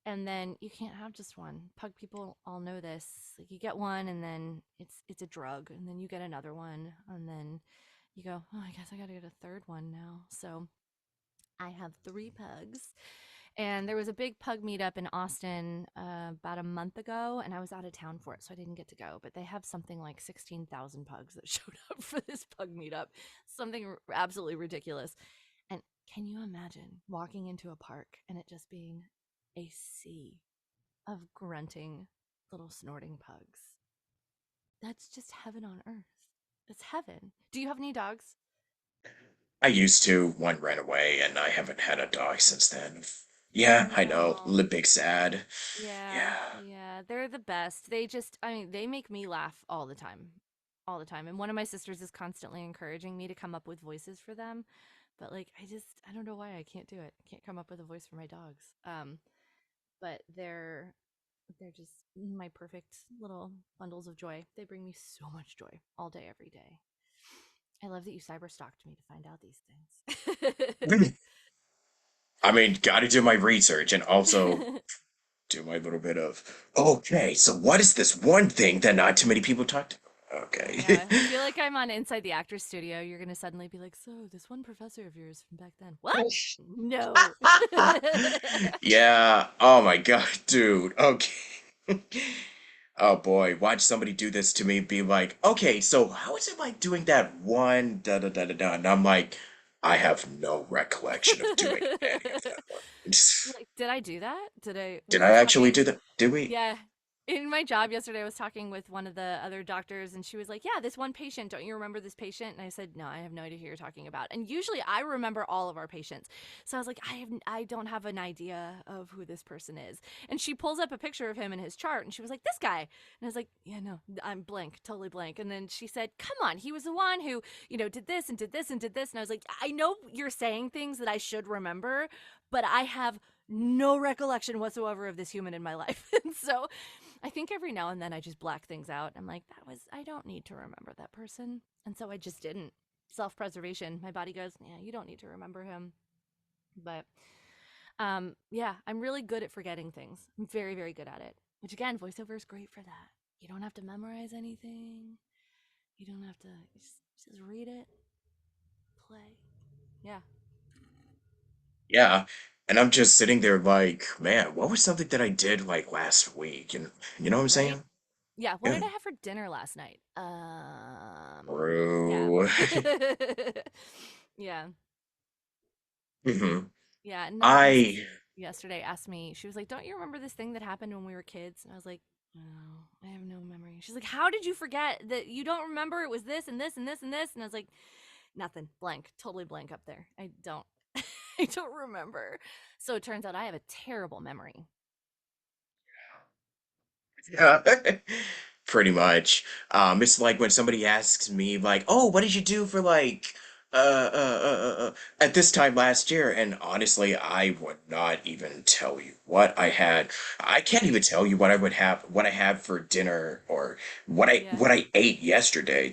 And then you can't have just one. Pug people all know this. Like you get one and then it's a drug and then you get another one and then you go, "Oh, I guess I got to get a third one now." So I have three pugs. And there was a big pug meetup in Austin about a month ago, and I was out of town for it, so I didn't get to go. But they have something like 16,000 pugs that showed up for this pug meetup. Something absolutely ridiculous. And can you imagine walking into a park and it just being a sea of grunting little snorting pugs? That's just heaven on earth. It's heaven. Do you have any dogs?
I used to. One ran away, and I haven't had a dog since then.
Oh
Yeah, I know.
no.
The big sad.
Yeah,
Yeah.
yeah, they're the best. They just, I mean, they make me laugh all the time. All the time. And one of my sisters is constantly encouraging me to come up with voices for them. But like I don't know why I can't do it. I can't come up with a voice for my dogs. But they're just my perfect little bundles of joy. They bring me so much joy all day every day. I love that you cyber stalked me to find out these
I mean, gotta do my research and also
things.
do my little bit of, okay, so what is this one thing that not too many people talked about? Okay.
Yeah, I feel like I'm on Inside the Actors Studio. You're gonna suddenly be like, "So, this one professor of yours from back then." What? No.
Yeah. Oh my God, dude. Okay. Oh boy, watch somebody do this to me, be like, okay, so how is it like doing that one da da da da da? And I'm like, I have no recollection of doing any of that one.
Like, did I do that? Did I?
Did
We
I
were
actually
talking.
do that? Did we?
Yeah. In my job yesterday, I was talking with one of the other doctors, and she was like, "Yeah, this one patient. Don't you remember this patient?" And I said, "No, I have no idea who you're talking about." And usually, I remember all of our patients, so I was like, I don't have an idea of who this person is." And she pulls up a picture of him in his chart, and she was like, "This guy." And I was like, "Yeah, no, I'm blank, totally blank." And then she said, "Come on, he was the one who, did this and did this and did this." And I was like, "I know you're saying things that I should remember, but I have." No recollection whatsoever of this human in my life. And so I think every now and then I just black things out. I'm like, I don't need to remember that person. And so I just didn't. Self preservation. My body goes, yeah, you don't need to remember him. But yeah, I'm really good at forgetting things. I'm very, very good at it. Which again, voiceover is great for that. You don't have to memorize anything. You don't have to just read it, play. Yeah,
Yeah. And I'm just sitting there like, man, what was something that I did like last week? And you know what I'm
right?
saying?
Yeah, what
Yeah.
did I have for dinner last night? Yeah.
Bro.
Yeah.
hmm
Yeah, another my sister
I
yesterday asked me, she was like, "Don't you remember this thing that happened when we were kids?" And I was like, "No, I have no memory." She's like, "How did you forget that you don't remember it was this and this and this and this?" And I was like, "Nothing. Blank. Totally blank up there. I don't I don't remember." So it turns out I have a terrible memory.
Yeah, pretty much. It's like when somebody asks me, like, "Oh, what did you do for like, at this time last year?" And honestly, I would not even tell you what I had. I can't even tell you what I would have, what I had for dinner, or
Yeah.
what I ate yesterday.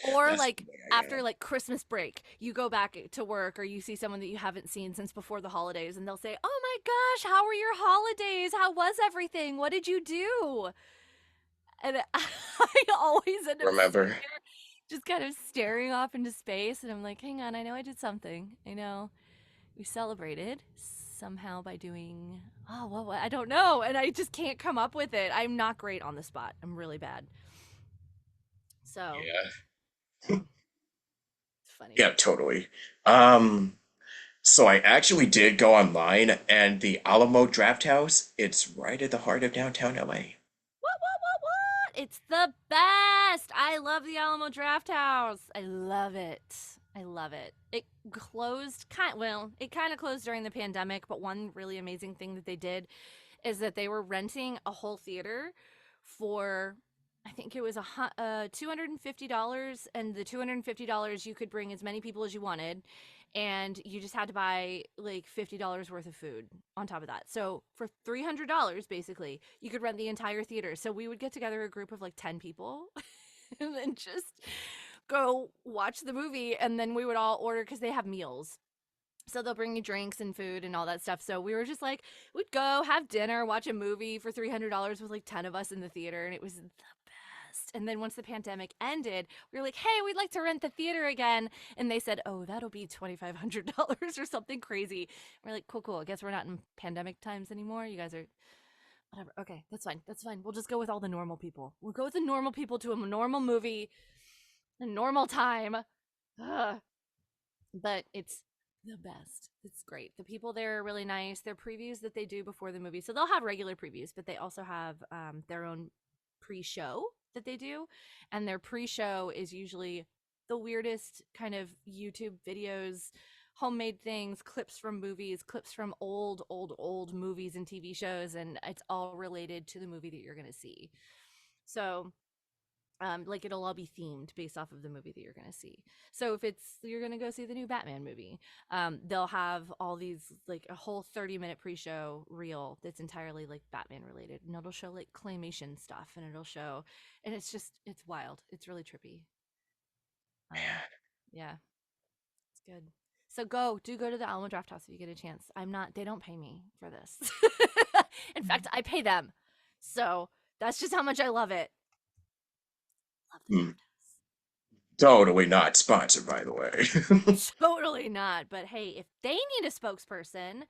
Or
That's the
like
way I
after
am.
like Christmas break, you go back to work or you see someone that you haven't seen since before the holidays and they'll say, "Oh my gosh, how were your holidays? How was everything? What did you do?" And I always end up sitting
Remember?
there just kind of staring off into space. And I'm like, hang on, I know I did something. I know we celebrated somehow by doing, oh, what, I don't know. And I just can't come up with it. I'm not great on the spot. I'm really bad. So,
Yeah.
yeah, it's funny.
Yeah, totally. Um, So I actually did go online, and the Alamo Draft House, it's right at the heart of downtown LA.
What? It's the best. I love the Alamo Draft House. I love it. I love it. It closed it kind of closed during the pandemic, but one really amazing thing that they did is that they were renting a whole theater for I think it was $250, and the $250 you could bring as many people as you wanted, and you just had to buy like $50 worth of food on top of that. So for $300, basically, you could rent the entire theater. So we would get together a group of like 10 people, and then just go watch the movie, and then we would all order because they have meals. So they'll bring you drinks and food and all that stuff. So we were just like, we'd go have dinner, watch a movie for $300 with like 10 of us in the theater, and it was the best. And then once the pandemic ended, we were like, hey, we'd like to rent the theater again. And they said, oh, that'll be $2,500 or something crazy. We're like, cool, cool. I guess we're not in pandemic times anymore. You guys are whatever. Okay, that's fine. That's fine. We'll just go with all the normal people. We'll go with the normal people to a normal movie, a normal time. Ugh. But it's the best. It's great. The people there are really nice. Their previews that they do before the movie. So they'll have regular previews, but they also have their own pre-show that they do, and their pre-show is usually the weirdest kind of YouTube videos, homemade things, clips from movies, clips from old movies and TV shows, and it's all related to the movie that you're going to see. So like it'll all be themed based off of the movie that you're going to see. So if it's you're going to go see the new Batman movie, they'll have all these like a whole 30-minute pre-show reel that's entirely like Batman related, and it'll show like claymation stuff, and it'll show, and it's wild. It's really trippy. Um,
Man.
yeah, it's good. So go to the Alamo Draft House if you get a chance. I'm not. They don't pay me for this. In fact, I pay them. So that's just how much I love it. Love the
Hmm.
Draft House.
Totally not sponsored, by the way.
Totally not. But hey, if they need a spokesperson,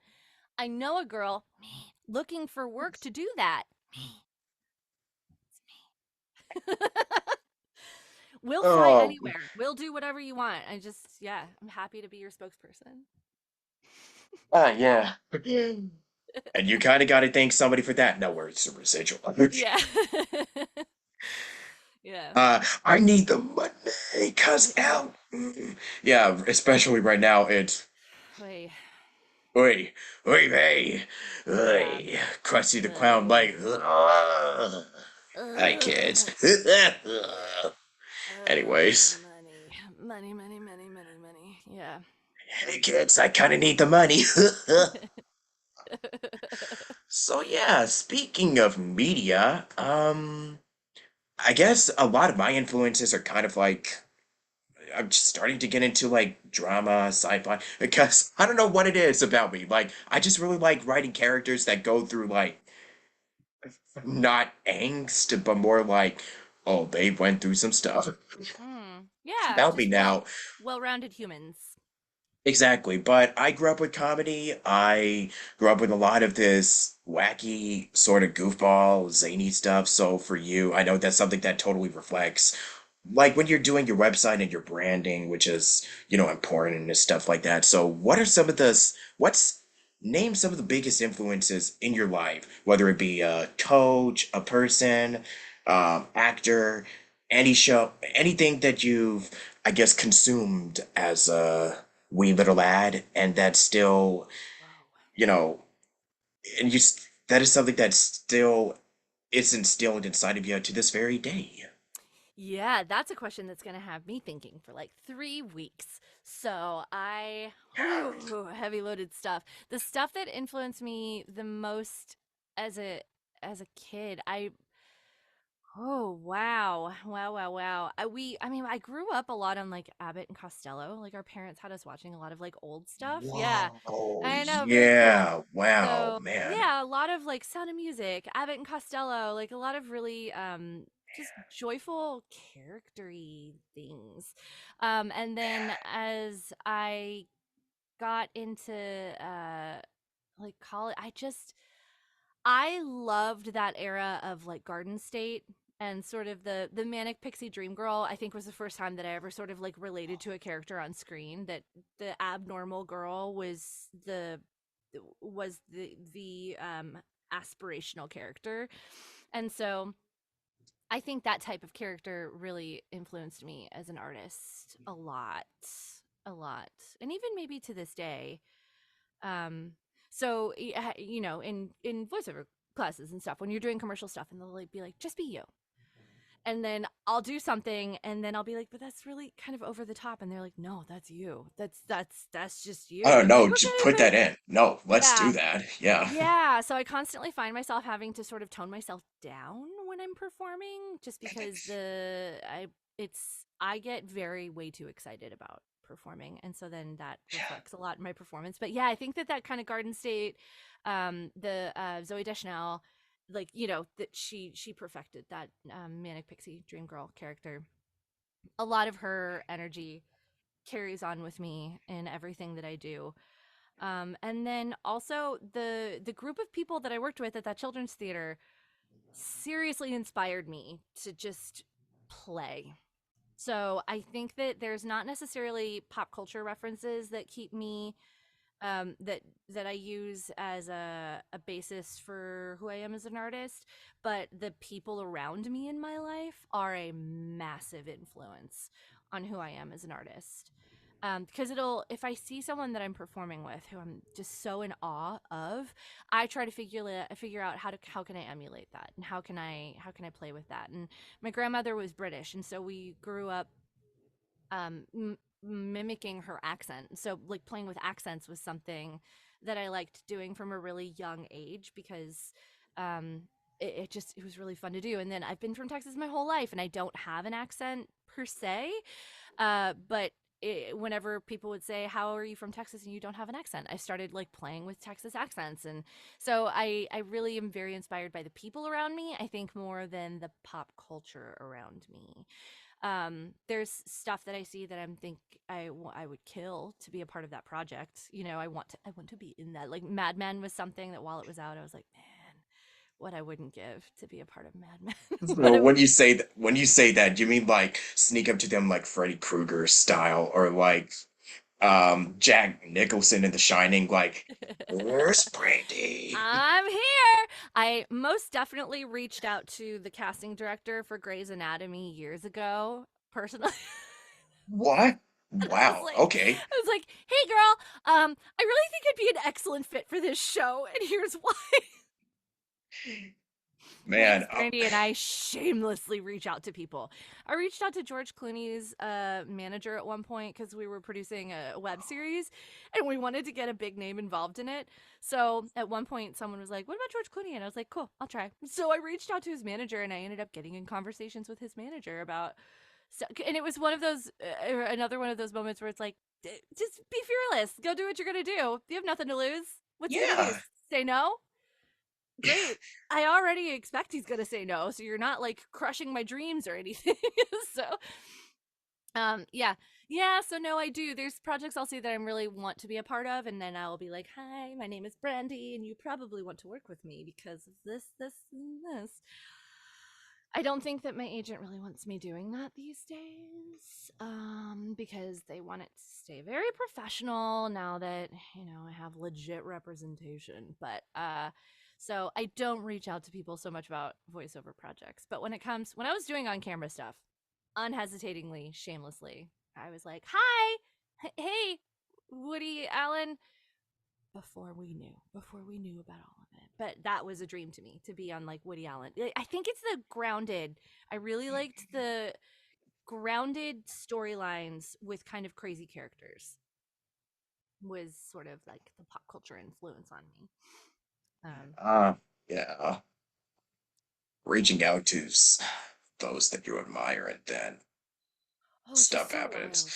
I know a girl, me, looking for work to do that. Me, it's me. We'll fly
Oh,
anywhere. We'll do whatever you want. Yeah, I'm happy to be your spokesperson.
yeah. And you kind of got to thank somebody for that. No words, a residual.
Yeah. Yeah.
I need the money, cause out. Yeah, especially right now, it's
Wait.
oi, oi, hey,
Yeah.
oi, Krusty the Clown,
Ugh.
like, hi, kids.
Ugh.
Anyways,
Money. Money, money, money, money, money. Yeah.
hey, kids, I kind of need the money. So yeah, speaking of media, I guess a lot of my influences are kind of like I'm just starting to get into like drama, sci-fi, because I don't know what it is about me. Like, I just really like writing characters that go through like not angst, but more like, oh, they went through some stuff.
Yeah,
Help me
just
now.
well-rounded humans.
Exactly, but I grew up with comedy. I grew up with a lot of this wacky sort of goofball, zany stuff. So for you, I know that's something that totally reflects, like when you're doing your website and your branding, which is, important and stuff like that. So what are some of name some of the biggest influences in your life, whether it be a coach, a person, actor, any show, anything that you've, I guess, consumed as a wee little lad, and that's still,
Whoa.
you know, and that is something that still is instilled inside of you to this very day.
Yeah, that's a question that's going to have me thinking for like 3 weeks. Heavy loaded stuff. The stuff that influenced me the most as a kid, oh wow, wow, wow, wow. I mean, I grew up a lot on like Abbott and Costello. Like our parents had us watching a lot of like old stuff. Yeah,
Whoa,
I know, very cool.
yeah, wow,
So
man.
yeah, a lot of like Sound of Music, Abbott and Costello, like a lot of really just joyful charactery things. And then as I got into like college, I loved that era of like Garden State and sort of the manic pixie dream girl. I think was the first time that I ever sort of like related to a character on screen, that the abnormal girl was the aspirational character. And so I think that type of character really influenced me as an artist a lot, a lot. And even maybe to this day. Um, in voiceover classes and stuff, when you're doing commercial stuff, and they'll like be like, just be you. and then I'll do something and then I'll be like, but that's really kind of over the top. And they're like, no, that's you. That's just you.
Oh
And I'm like,
no,
okay,
just put
okay.
that in. No, let's do
Yeah.
that. Yeah.
Yeah. So I constantly find myself having to sort of tone myself down when I'm performing just because I get very way too excited about performing, and so then that reflects a lot in my performance. But yeah, I think that that kind of Garden State, the Zoe Deschanel, like, that she perfected that manic pixie dream girl character. A lot of her energy carries on with me in everything that I do. And then also the group of people that I worked with at that children's theater seriously inspired me to just play. So I think that there's not necessarily pop culture references that keep me, that I use as a basis for who I am as an artist, but the people around me in my life are a massive influence on who I am as an artist. Because it'll, if I see someone that I'm performing with who I'm just so in awe of, I try to figure out how can I emulate that, and how can I play with that. And my grandmother was British, and so we grew up mimicking her accent. So, like, playing with accents was something that I liked doing from a really young age because um, it was really fun to do. And then I've been from Texas my whole life, and I don't have an accent per se, but whenever people would say, "How are you from Texas and you don't have an accent?" I started like playing with Texas accents, and so I really am very inspired by the people around me. I think more than the pop culture around me. There's stuff that I see that I'm think I would kill to be a part of that project. I want to be in that. Like Mad Men was something that while it was out, I was like, man, what I wouldn't give to be a part of Mad Men. What
Well,
I would.
when you say that, you mean like sneak up to them like Freddy Krueger style, or like Jack Nicholson in The Shining, like, where's Brandy?
I'm here. I most definitely reached out to the casting director for Grey's Anatomy years ago, personally.
What?
And I was
Wow.
like,
Okay.
hey girl, I really think I'd be an excellent fit for this show, and here's why.
Man.
Thanks, Brandy. And I shamelessly reach out to people. I reached out to George Clooney's manager at one point because we were producing a web series and we wanted to get a big name involved in it. So at one point, someone was like, "What about George Clooney?" And I was like, "Cool, I'll try." So I reached out to his manager and I ended up getting in conversations with his manager about. So, and it was one of those, another one of those moments where it's like, just be fearless. Go do what you're going to do. You have nothing to lose. What's he going to do?
Yeah.
Say no? Great. I already expect he's gonna say no, so you're not like crushing my dreams or anything. So, yeah, yeah. So no, I do. There's projects I'll see that I really want to be a part of, and then I'll be like, "Hi, my name is Brandy, and you probably want to work with me because of this, and this." I don't think that my agent really wants me doing that these days, because they want it to stay very professional now that I have legit representation. But so I don't reach out to people so much about voiceover projects. But when I was doing on camera stuff, unhesitatingly, shamelessly, I was like, "Hi, hey, Woody Allen." Before we knew about all of it, but that was a dream to me to be on like Woody Allen. I think it's the grounded. I really liked the grounded storylines with kind of crazy characters, was sort of like the pop culture influence on me. um
Yeah.
yeah.
Reaching out to those that you admire, and then
Oh,
stuff
just so
happens.
wild.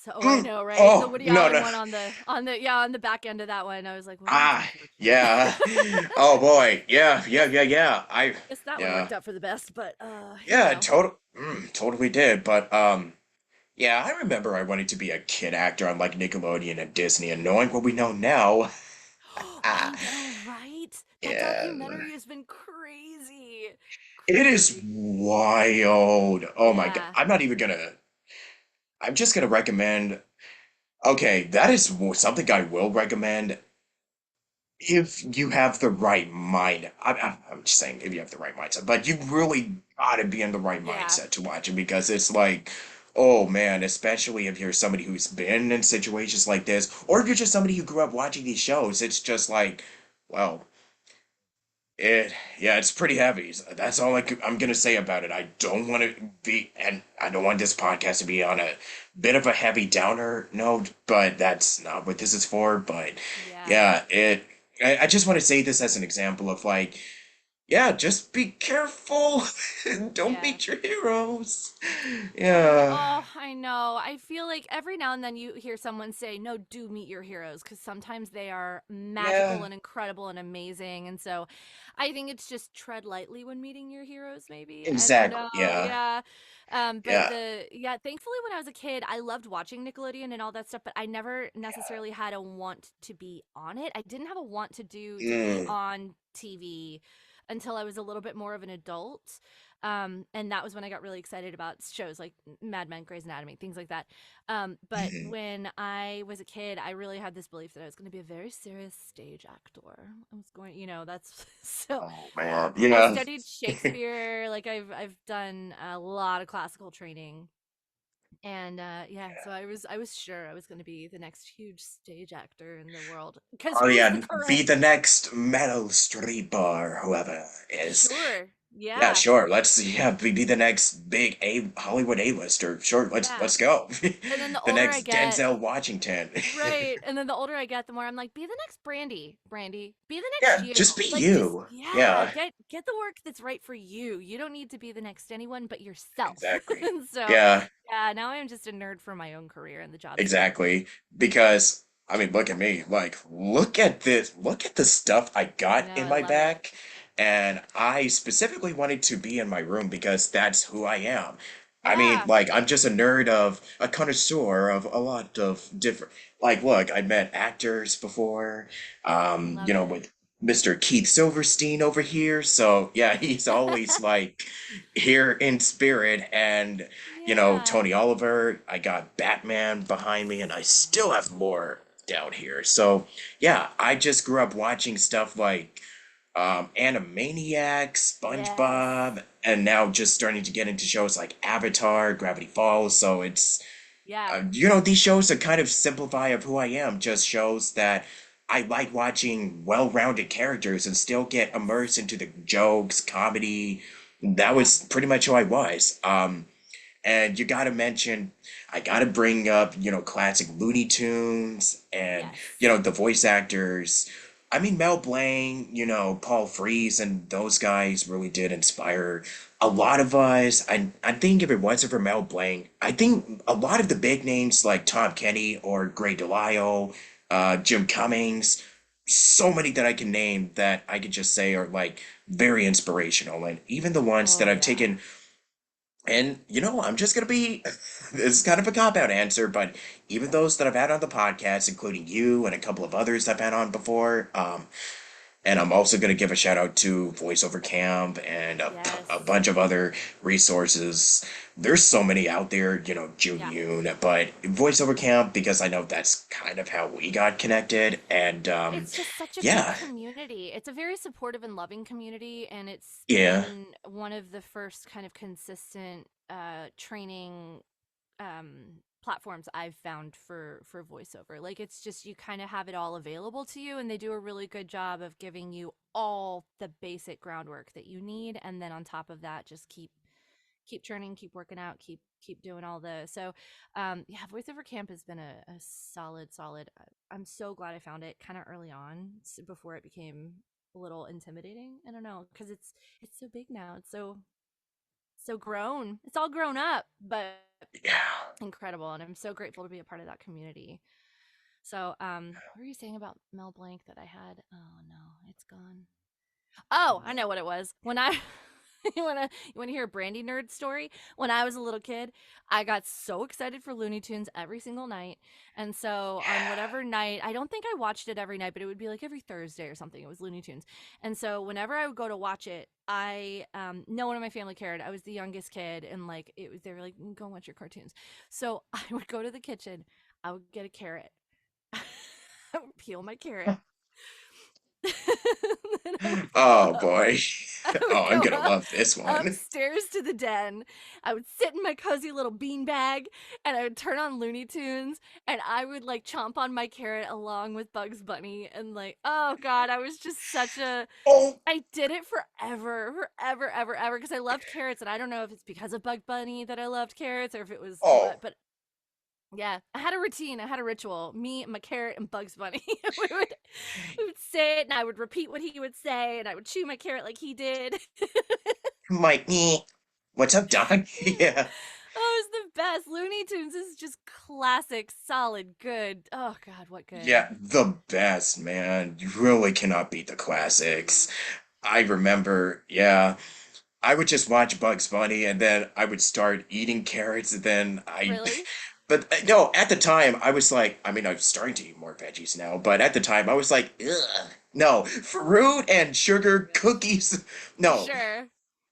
So I know, right? The
Oh,
Woody
no,
Allen
no.
one on the back end of that one, I was like, what are we
Ah,
talking about
yeah.
here?
Oh boy. Yeah, yeah,
guess
yeah, yeah.
guess that one
Yeah.
worked out for the best, but
Yeah, totally did. But, yeah, I remember I wanted to be a kid actor on like Nickelodeon and Disney, and knowing what we know now, ah,
I know, right? That
yeah,
documentary has been crazy.
it is
Crazy.
wild. Oh my God.
Yeah.
I'm just gonna recommend, okay, that is something I will recommend if you have the right mind. I'm just saying if you have the right mindset, but you really gotta be in the right
Yeah.
mindset to watch it because it's like, oh man, especially if you're somebody who's been in situations like this, or if you're just somebody who grew up watching these shows, it's just like, well, It, yeah, it's pretty heavy. That's all I'm gonna say about it. I don't want to be, and I don't want this podcast to be on a bit of a heavy downer note, but that's not what this is for. But
Yeah,
yeah, I just want to say this as an example of like, yeah, just be careful. Don't
yeah.
meet your heroes.
Yeah.
Yeah,
Oh, I know. I feel like every now and then you hear someone say, "No, do meet your heroes," because sometimes they are magical
yeah,
and incredible and amazing. And so, I think it's just tread lightly when meeting your heroes. Maybe I don't
exactly.
know.
Yeah,
Yeah. But
yeah,
the yeah, thankfully when I was a kid, I loved watching Nickelodeon and all that stuff. But I never necessarily had a want to be on it. I didn't have a want to be
mm,
on TV until I was a little bit more of an adult. And that was when I got really excited about shows like Mad Men, Grey's Anatomy, things like that. But
mhm.
when I was a kid, I really had this belief that I was going to be a very serious stage actor. I was going, that's so.
Oh man,
I
yeah.
studied Shakespeare. Like I've done a lot of classical training, and yeah, so I was sure I was going to be the next huge stage actor in the world. Because
Oh
who's the
yeah, be
current?
the next Metal Street Bar, whoever is.
Sure,
Yeah,
yeah,
sure. Let's yeah, be the next big A Hollywood A-lister. Sure,
yeah.
let's go.
And then the
The
older I
next
get,
Denzel Washington.
right. And then the older I get, the more I'm like, be the next Brandy, Brandy. Be the next
Yeah,
you.
just be
Like just
you.
yeah,
Yeah,
get the work that's right for you. You don't need to be the next anyone but yourself.
exactly.
And so,
Yeah,
yeah, now I'm just a nerd for my own career and the jobs that I get.
exactly. Because I mean, look at me. Like, look at this. Look at the stuff I
I
got
know,
in
I
my
love it.
back. And I specifically wanted to be in my room because that's who I am. I mean,
Yeah,
like, I'm just a nerd of a connoisseur of a lot of different. Like, look, I met actors before,
I love it.
with Mr. Keith Silverstein over here. So, yeah, he's always like here in spirit. And
Yeah.
Tony Oliver. I got Batman behind me, and I still have more down here. So, yeah, I just grew up watching stuff like Animaniacs,
Yes.
SpongeBob, and now just starting to get into shows like Avatar, Gravity Falls. So it's
Yeah.
these shows that kind of simplify of who I am, just shows that I like watching well-rounded characters and still get immersed
Yes.
into the jokes, comedy. That
Yeah.
was pretty much who I was. And you gotta mention, I gotta bring up, classic Looney Tunes and,
Yes.
the voice actors. I mean, Mel Blanc, Paul Frees and those guys really did inspire a lot of us. I think if it wasn't for Mel Blanc, I think a lot of the big names like Tom Kenny or Grey DeLisle, Jim Cummings, so many that I can name that I could just say are like very inspirational. And even the ones
Oh
that I've
yeah.
taken and I'm just gonna be this is kind of a cop out answer, but even those that I've had on the podcast, including you and a couple of others I've had on before, and I'm also going to give a shout out to Voiceover Camp and a
Yes.
bunch of other resources. There's so many out there, June
Yeah.
Yoon, but Voiceover Camp, because I know that's kind of how we got connected. And
It's just such a good
yeah,
community. It's a very supportive and loving community, and it's
yeah,
been one of the first kind of consistent training platforms I've found for voiceover. Like it's just you kind of have it all available to you, and they do a really good job of giving you all the basic groundwork that you need, and then on top of that, just keep churning, keep working out, keep doing all the so yeah, voiceover camp has been a solid. I'm so glad I found it kind of early on before it became a little intimidating. I don't know because it's so big now. It's so grown. It's all grown up, but
yeah.
incredible, and I'm so grateful to be a part of that community. So what were you saying about Mel Blanc that I had? Oh no, it's gone. Oh, I know what it was. When I you wanna hear a Brandy nerd story? When I was a little kid, I got so excited for Looney Tunes every single night. And so on whatever night, I don't think I watched it every night, but it would be like every Thursday or something. It was Looney Tunes. And so whenever I would go to watch it, I no one in my family cared. I was the youngest kid and like it was they were like, go watch your cartoons. So I would go to the kitchen, I would get a carrot, I would peel my carrot. And I would
Oh
go
boy.
I
Oh,
would
I'm
go
gonna love this one.
upstairs to the den. I would sit in my cozy little beanbag and I would turn on Looney Tunes and I would like chomp on my carrot along with Bugs Bunny and like, oh god, I was just such a
Oh,
I did it forever, forever, ever, ever because I loved carrots and I don't know if it's because of Bug Bunny that I loved carrots or if it was what,
oh,
but yeah, I had a routine, I had a ritual. Me, my carrot, and Bugs Bunny. we would say it, and I would repeat what he would say, and I would chew my carrot like he did.
Mike, what's up, Don? Yeah.
Oh, it's the best. Looney Tunes is just classic, solid, good. Oh God, what good?
Yeah, the best, man. You really cannot beat the classics. I remember, yeah, I would just watch Bugs Bunny and then I would start eating carrots and then
Really?
but no, at the time I was like, I mean, I'm starting to eat more veggies now, but at the time I was like, ugh, no, fruit and sugar, cookies, no,
Sure.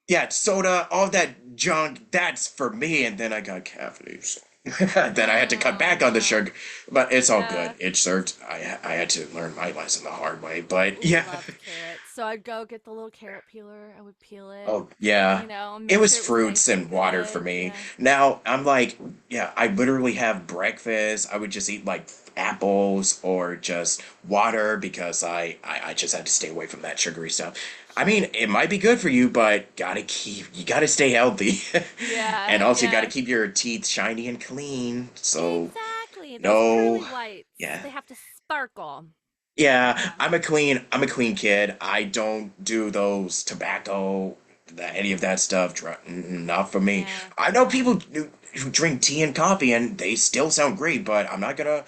yeah, soda, all that junk, that's for me. And then I got cavities. Then I had to cut
Oh
back on the
no.
sugar, but it's all good.
Yeah.
It served. I had to learn my lesson the hard way, but yeah.
Loved carrots. So I'd go get the little carrot peeler. I would peel it,
Oh yeah. It
make
was
sure it was
fruits
nice and
and water for
good.
me.
Yeah.
Now I'm like, yeah, I literally have breakfast. I would just eat like apples or just water because I just had to stay away from that sugary stuff. I mean, it might be good for you, but you gotta stay healthy. And
Yeah,
also you gotta
yeah.
keep your teeth shiny and clean. So
Exactly. Those pearly
no,
whites.
yeah.
They have to sparkle.
Yeah,
Yeah.
I'm a clean kid. I don't do those tobacco, any of that stuff. Not for me.
Yeah.
I know
Yeah.
people who drink tea and coffee and they still sound great, but I'm not gonna.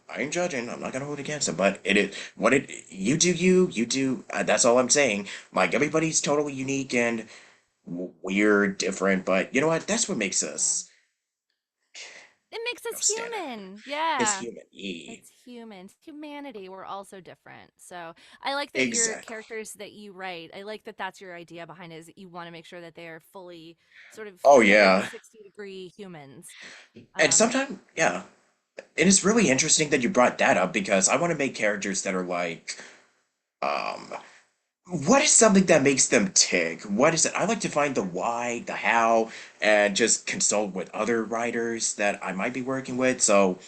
I ain't judging. I'm not gonna hold it against them. But it is what it. You do you. You do. That's all I'm saying. Like everybody's totally unique and weird, different. But you know what? That's what makes
Yeah.
us,
It makes us
stand out.
human.
It's
Yeah.
human. Yeah,
It's human. It's humanity. We're all so different. So I like that your
exactly.
characters that you write, I like that that's your idea behind it, is that you want to make sure that they are fully sort of
Oh
360
yeah.
degree humans.
And
Um,
sometimes, yeah. It is really interesting that you brought that up because I want to make characters that are like, um, what is something that makes them tick? What is it? I like to find the why, the how, and just consult with other writers that I might be working with. So,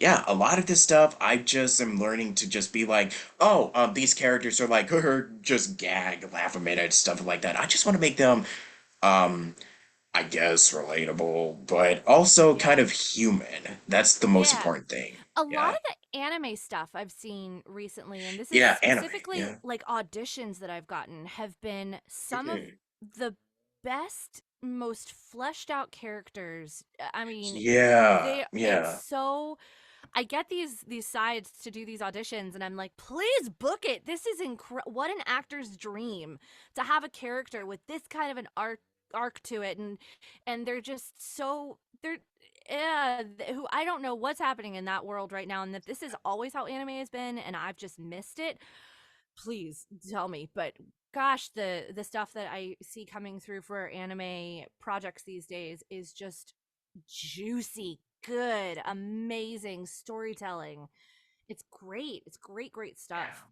yeah, a lot of this stuff I just am learning to just be like, oh, these characters are like, just gag, laugh a minute, stuff like that. I just want to make them, um, I guess, relatable, but also kind
yeah.
of human. That's the most
Yeah.
important thing.
A lot
Yeah.
of the anime stuff I've seen recently, and this is
Yeah, anime.
specifically
Yeah.
like auditions that I've gotten, have been some of
Mhm.
the best, most fleshed out characters. I mean,
Yeah.
it's
Yeah.
so I get these sides to do these auditions and I'm like, "Please book it. This is what an actor's dream to have a character with this kind of an arc to it and they're just so they're yeah, who I don't know what's happening in that world right now and if this is always how anime has been and I've just missed it. Please tell me, but gosh, the stuff that I see coming through for anime projects these days is just juicy, good, amazing storytelling. It's great. It's great, great stuff.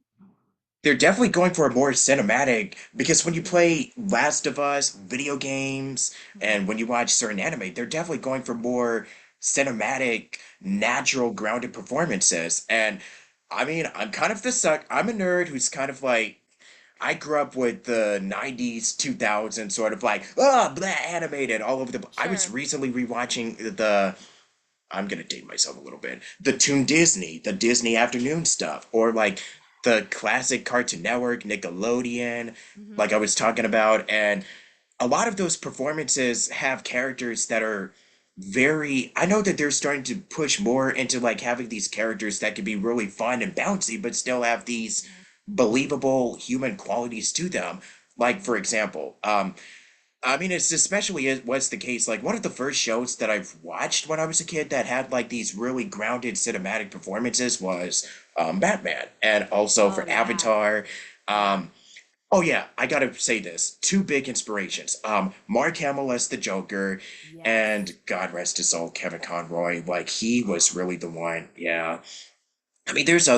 They're definitely going for a more cinematic because when you
Mhm.
play Last of Us video games and
Mhm.
when you watch certain anime, they're definitely going for more cinematic, natural, grounded performances. And I mean, I'm kind of the suck. I'm a nerd who's kind of like I grew up with the 90s, 2000s sort of like, blah, animated all over the. I was
Sure.
recently rewatching the I'm gonna date myself a little bit. The Toon Disney, the Disney afternoon stuff, or like the classic Cartoon Network, Nickelodeon, like
Mhm.
I was talking about, and a lot of those performances have characters that are very. I know that they're starting to push more into like having these characters that can be really fun and bouncy, but still have these
Mhm.
believable human qualities to them. Like for
Mhm.
example, I mean, it's especially it was the case. Like one of the first shows that I've watched when I was a kid that had like these really grounded cinematic performances was Batman, and also
Oh
for
yeah.
Avatar.
Yeah.
Um, oh yeah, I gotta say this: two big inspirations. Mark Hamill as the Joker,
Yes.
and God rest his soul, Kevin Conroy. Like he was really the one. Yeah, I mean, there's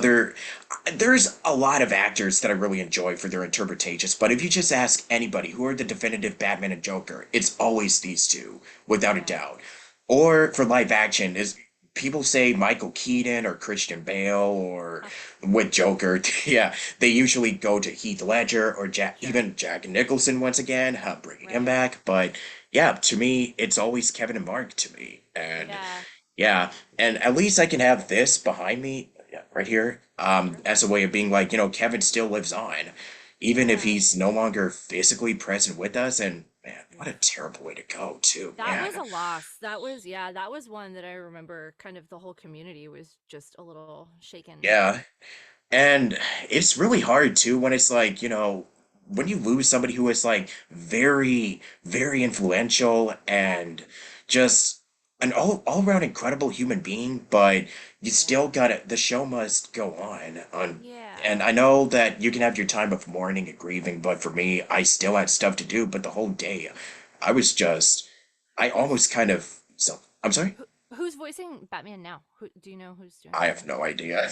a lot of actors that I really enjoy for their interpretations, but if you just ask anybody who are the definitive Batman and Joker, it's always these two, without a
Yeah.
doubt. Or for live action, is people say Michael Keaton or Christian Bale or
Huh.
with Joker, yeah, they usually go to Heath Ledger or
Sure.
even Jack Nicholson once again, bringing him
Right.
back. But yeah, to me, it's always Kevin and Mark to me, and
Yeah.
yeah, and at least I can have this behind me, yeah, right here,
Sure.
as a way of being like, Kevin still lives on, even if
Yeah.
he's no longer physically present with us. And man, what a
Oof.
terrible way to go, too,
That was
man.
a loss. That was, yeah, that was one that I remember kind of the whole community was just a little shaken.
Yeah, and it's really hard too when it's like, when you lose somebody who is like very, very influential
Yeah.
and just an all around incredible human being, but you
Yeah.
still gotta, the show must go on.
Yeah.
And I know that you can have your time of mourning and grieving, but for me, I still had stuff to do, but the whole day, I was just, I
Who's
almost kind of, so, I'm sorry?
who's voicing Batman now? Who do you know who's doing
I have
Batman?
no idea.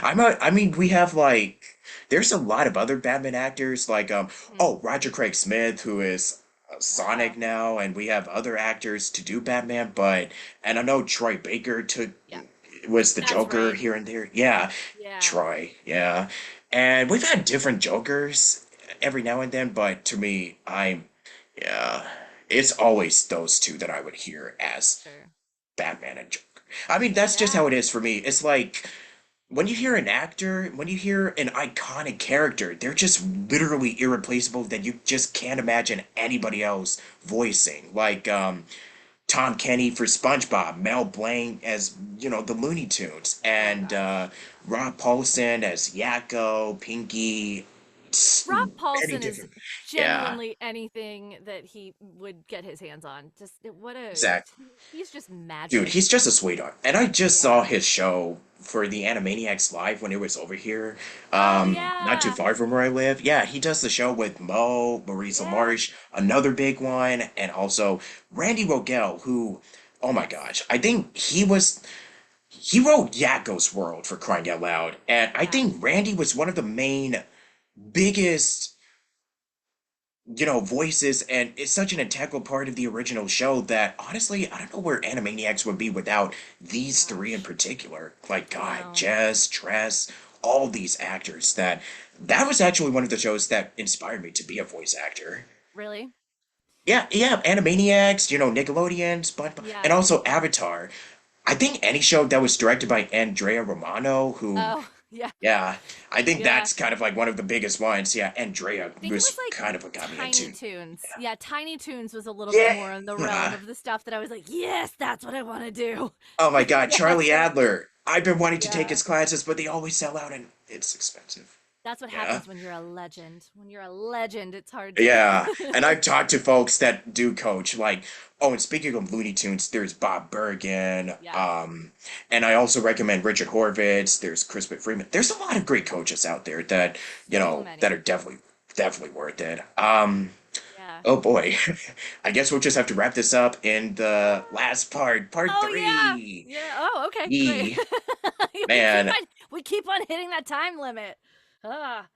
Right.
I mean, we have like, there's a lot of other Batman actors, like,
Mhm.
oh, Roger Craig Smith, who is
Oh,
Sonic now, and we have other actors to do Batman, but, and I know Troy Baker
yeah.
was the
That's
Joker
right.
here and there. Yeah,
Yeah.
Troy, yeah. And we've had different Jokers every now and then, but to me, yeah, it's always those two that I would hear as
Sure.
Batman and Joker. I mean, that's just
Yeah.
how it is for me. It's like when you hear an actor, when you hear an iconic character, they're just literally irreplaceable that you just can't imagine anybody else voicing. Like Tom Kenny for SpongeBob, Mel Blanc as, the Looney Tunes,
Oh
and
gosh.
Rob Paulsen as Yakko, Pinky,
Rob
many
Paulson is
different. Yeah,
genuinely anything that he would get his hands on. Just what a
exactly.
he's just
Dude,
magic.
he's just a sweetheart. And I just saw
Yeah.
his show for the Animaniacs Live when it was over here,
Oh
not too
yeah.
far from where I live. Yeah, he does the show with Mo, Maurice
Yeah.
LaMarche, another big one, and also Randy Rogel, who, oh my
Yes.
gosh, I think he wrote Yakko's World for crying out loud. And I
Yeah.
think Randy was one of the main, biggest voices, and it's such an integral part of the original show that honestly, I don't know where Animaniacs would be without these three in
Gosh.
particular. Like,
I
God,
know.
Jess, Tress, all these actors that was actually one of the shows that inspired me to be a voice actor.
Really?
Yeah, yeah, Animaniacs, Nickelodeon, SpongeBob, and
Yeah.
also Avatar. I think any show that was directed by Andrea Romano, who,
Oh, yeah.
yeah, I think
Yeah.
that's kind of like one of the biggest ones. Yeah, Andrea
I think it was
was
like
kind of what got me
Tiny
into.
Toons. Yeah, Tiny Toons was a little bit
Yeah.
more in the realm
Yeah.
of the stuff that I was like, yes, that's what I want to do.
Oh my God,
Yeah, that's
Charlie
right.
Adler. I've been wanting to take
Yeah.
his classes, but they always sell out and it's expensive.
That's what
Yeah.
happens when you're a legend. When you're a legend, it's hard
Yeah. And
to.
I've talked to folks that do coach, like, oh, and speaking of Looney Tunes, there's Bob Bergen,
Yes.
and I also recommend Richard Horvitz, there's Crispin Freeman. There's a lot of great coaches out there that,
So
that
many.
are definitely worth it.
Yeah.
Oh boy. I guess we'll just have to wrap this up in the last part
Oh yeah.
three.
Yeah. Oh, okay. Great.
E
we keep
man.
on we keep on hitting that time limit. Ah.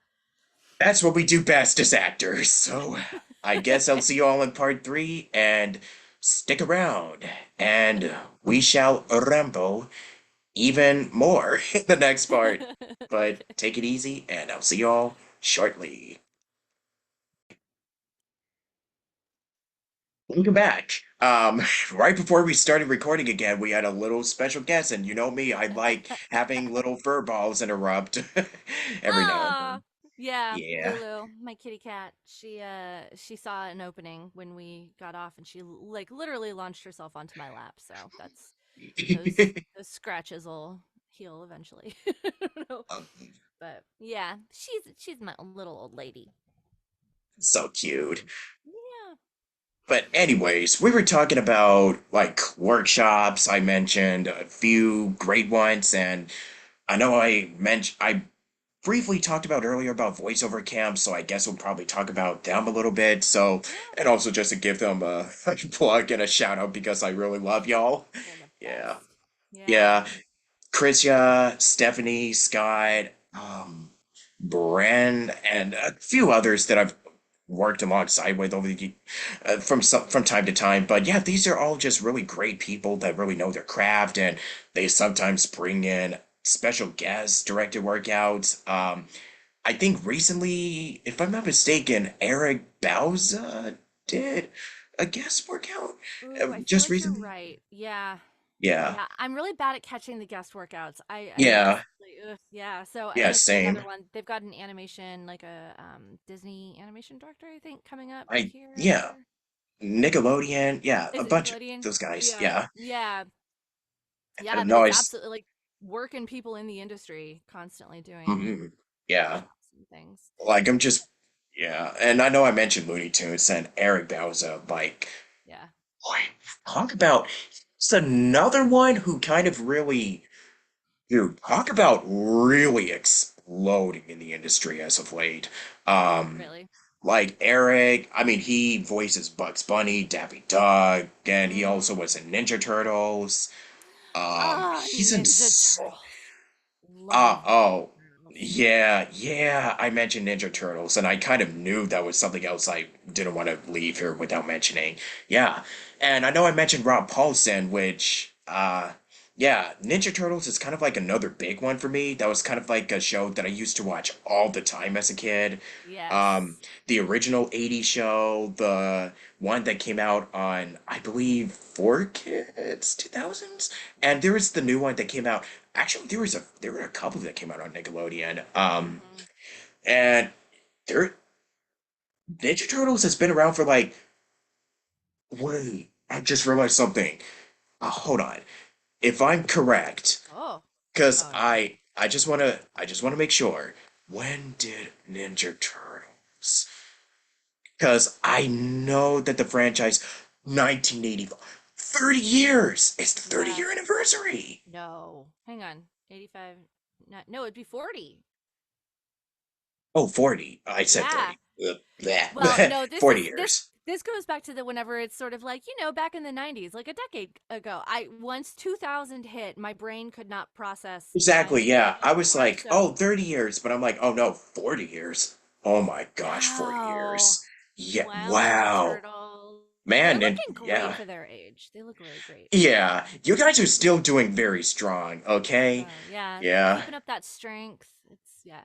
That's what we do best as actors. So I guess I'll see you all in part three and stick around and we shall ramble even more in the next part. But take it easy and I'll see you all shortly. Welcome back. Right before we started recording again, we had a little special guest, and you know me, I like having little fur balls interrupt every now and
Ah.
then.
Yeah,
Yeah.
Lulu, my kitty cat. She saw an opening when we got off and she like literally launched herself onto my lap. So that's those scratches will heal eventually. I don't know. But yeah, she's my little old lady.
So cute.
Yeah.
But anyways, we were talking about like workshops. I mentioned a few great ones, and I know I briefly talked about earlier about voiceover camps, so I guess we'll probably talk about them a little bit. So,
Yeah.
and also just to give them a plug and a shout out because I really love y'all.
They're the
Yeah.
best. Yeah.
Yeah. Krisya, Stephanie, Scott, Bren, and a few others that I've worked alongside with over the from time to time. But yeah, these are all just really great people that really know their craft, and they sometimes bring in special guests, directed workouts. I think recently, if I'm not mistaken, Eric Bauza did a guest workout
Ooh, I feel
just
like you're
recently.
right. Yeah.
Yeah,
Yeah, I'm really bad at catching the guest workouts. I
yeah,
honestly, ugh, yeah. So,
yeah,
and it's another
same.
one. They've got an animation, like a Disney animation director, I think, coming up
Yeah,
here.
Nickelodeon, yeah, a
Is it
bunch of
Nickelodeon?
those guys.
Yeah,
Yeah,
yeah, yeah.
and
But it's
always,
absolutely like working people in the industry, constantly doing
mhm, yeah,
workshops and things.
like I'm just, yeah, and I know I mentioned Looney Tunes and Eric Bauza, like,
Yeah.
boy, talk about, it's another one who kind of really, dude, talk about really exploding in the industry as of late. Um,
Really.
like Eric, I mean, he voices Bugs Bunny, Daffy Duck, and he also
Mm.
was in Ninja Turtles.
Ah,
He's in.
Ninja Turtles. Love
Oh,
Turtles.
yeah, yeah. I mentioned Ninja Turtles, and I kind of knew that was something else I didn't want to leave here without mentioning. Yeah, and I know I mentioned Rob Paulsen, which, yeah, Ninja Turtles is kind of like another big one for me. That was kind of like a show that I used to watch all the time as a kid. Um,
Yes.
the original '80s show, the one that came out on, I believe, 4Kids, 2000s, and there was the new one that came out. Actually, there were a couple that came out on Nickelodeon.
Mm-hmm.
And there Ninja Turtles has been around for like, wait, I just realized something. Hold on. If I'm correct,
Oh.
because
Oh no.
I just wanna make sure. When did Ninja Turtles? Because I know that the franchise 1985, 30 years. It's the 30
Yeah.
year anniversary.
No. Hang on. 85. No, it'd be 40.
Oh, 40. I said
Yeah.
30. Bleh,
Well,
bleh.
no, this
40
is
years.
this goes back to the whenever it's sort of like, back in the 90s, like a decade ago. I once 2000 hit, my brain could not process
Exactly,
time
yeah. I was
anymore.
like,
So,
oh, 30 years, but I'm like, oh no, 40 years. Oh my gosh, 40
wow.
years. Yeah,
Wow, Ninja
wow.
Turtles. They're
Man, and
looking great
yeah.
for their age. They look really great.
Yeah, you guys are still doing very strong, okay?
So yeah,
Yeah.
keeping up that strength. It's yeah.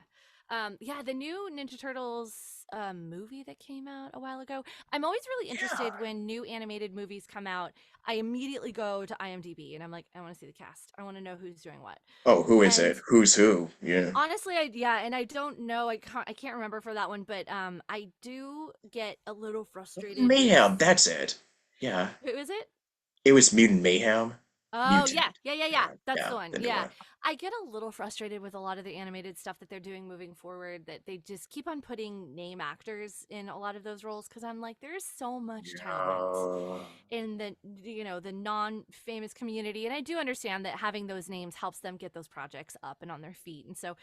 Yeah, the new Ninja Turtles movie that came out a while ago. I'm always really interested
Yeah.
when new animated movies come out. I immediately go to IMDb and I'm like, I want to see the cast. I want to know who's doing what.
Oh, who is
And
it? Who's who? Yeah.
honestly, and I don't know. I can't remember for that one, but I do get a little frustrated with
Mayhem, that's it. Yeah.
who is it?
It was Mutant Mayhem.
Oh, yeah.
Mutant.
Yeah, yeah, yeah.
Yeah,
That's the
yeah,
one.
the new
Yeah.
one.
I get a little frustrated with a lot of the animated stuff that they're doing moving forward that they just keep on putting name actors in a lot of those roles because I'm like, there's so much talent
Yeah.
in the non-famous community, and I do understand that having those names helps them get those projects up and on their feet. And so,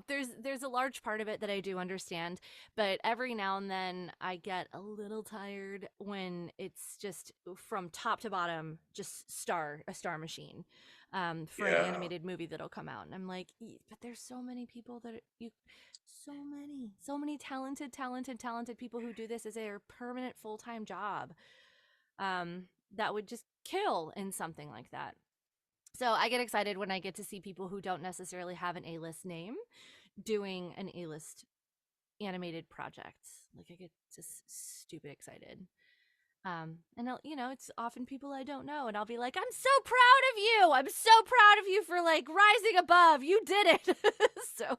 there's a large part of it that I do understand, but every now and then I get a little tired when it's just from top to bottom just a star machine for an
Yeah.
animated movie that'll come out, and I'm like, but there's so many people that you so many talented people who do this as their permanent full-time job, that would just kill in something like that. So I get excited when I get to see people who don't necessarily have an A-list name doing an A-list animated project. Like I get just stupid excited. And it's often people I don't know, and I'll be like, I'm so proud of you. I'm so proud of you for like rising above. You did it. So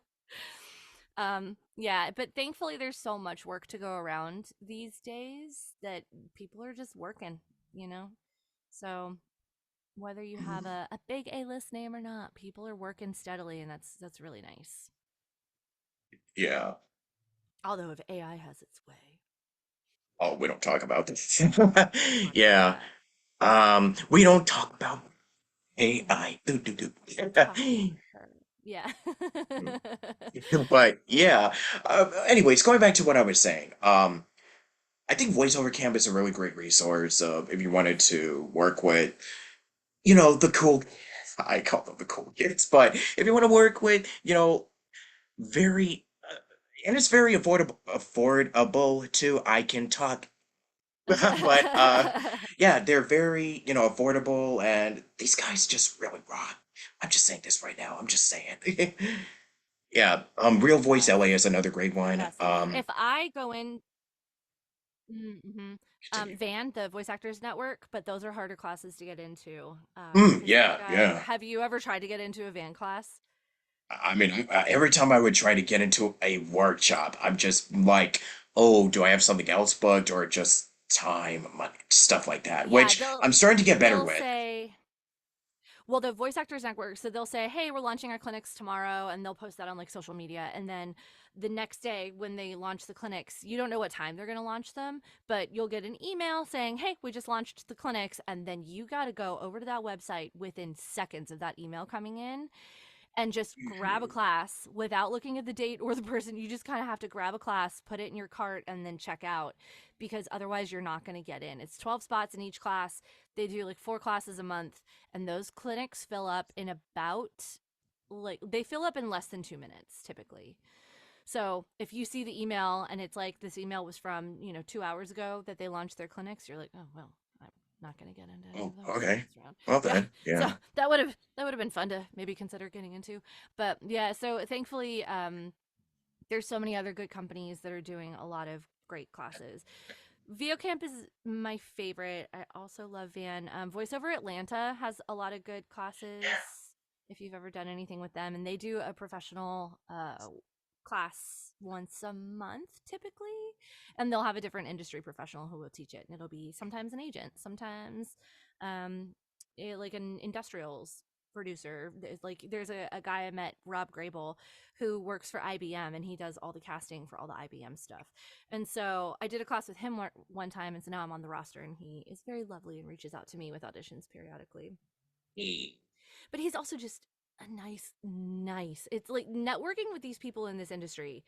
yeah, but thankfully there's so much work to go around these days that people are just working, you know? So whether you have a big A-list name or not, people are working steadily, and that's really nice.
Yeah.
Although if AI has its way,
Oh, we don't talk about this.
don't talk about
Yeah.
that.
We don't talk about AI. Do, do,
Don't talk
do.
about her. Yeah.
But yeah. Anyways, going back to what I was saying. I think VoiceOver Camp is a really great resource if you wanted to work with, the cool. I call them the cool kids. But if you want to work with, very, and it's very affordable too. I can talk, but yeah, they're very, affordable, and these guys just really rock. I'm just saying this right now. I'm just saying. Yeah, Real Voice
Yes,
LA is another great
the
one.
best way. If I go in,
Continue.
Van, the Voice Actors Network, but those are harder classes to get into. Because you
Yeah,
got,
yeah.
have you ever tried to get into a Van class?
I mean, every time I would try to get into a workshop, I'm just like, oh, do I have something else booked or just time, money, stuff like that,
Yeah,
which I'm starting to get better
they'll
with.
say, well, the Voice Actors Network, so they'll say, "Hey, we're launching our clinics tomorrow," and they'll post that on like social media. And then the next day, when they launch the clinics, you don't know what time they're going to launch them, but you'll get an email saying, "Hey, we just launched the clinics," and then you got to go over to that website within seconds of that email coming in and just grab a
Mhm.
class without looking at the date or the person. You just kind of have to grab a class, put it in your cart, and then check out because otherwise you're not going to get in. It's 12 spots in each class. They do like 4 classes a month, and those clinics fill up in about like they fill up in less than 2 minutes typically. So if you see the email and it's like this email was from, 2 hours ago that they launched their clinics, you're like, oh, well, I'm not going to get into any
Oh,
of those
okay.
this round.
Well
Yeah.
then,
So
yeah.
that would have been fun to maybe consider getting into. But yeah, so thankfully, there's so many other good companies that are doing a lot of great classes. VOCamp is my favorite. I also love Van. VoiceOver Atlanta has a lot of good classes. If you've ever done anything with them, and they do a professional class once a month typically, and they'll have a different industry professional who will teach it. And it'll be sometimes an agent, sometimes um, like an industrials producer. There's a guy I met, Rob Grable, who works for IBM, and he does all the casting for all the IBM stuff. And so I did a class with him one time, and so now I'm on the roster, and he is very lovely and reaches out to me with auditions periodically.
Yeah.
But he's also just a nice. It's like networking with these people in this industry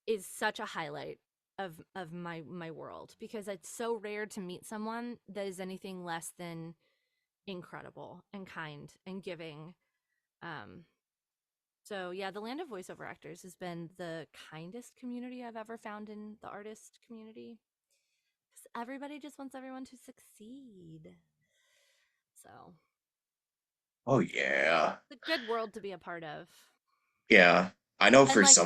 is such a highlight of my world because it's so rare to meet someone that is anything less than incredible and kind and giving. Um, so yeah, the land of voiceover actors has been the kindest community I've ever found in the artist community. Everybody just wants everyone to succeed. So
Oh yeah.
it's a good world to be a part of.
Yeah. I know
And
for
like,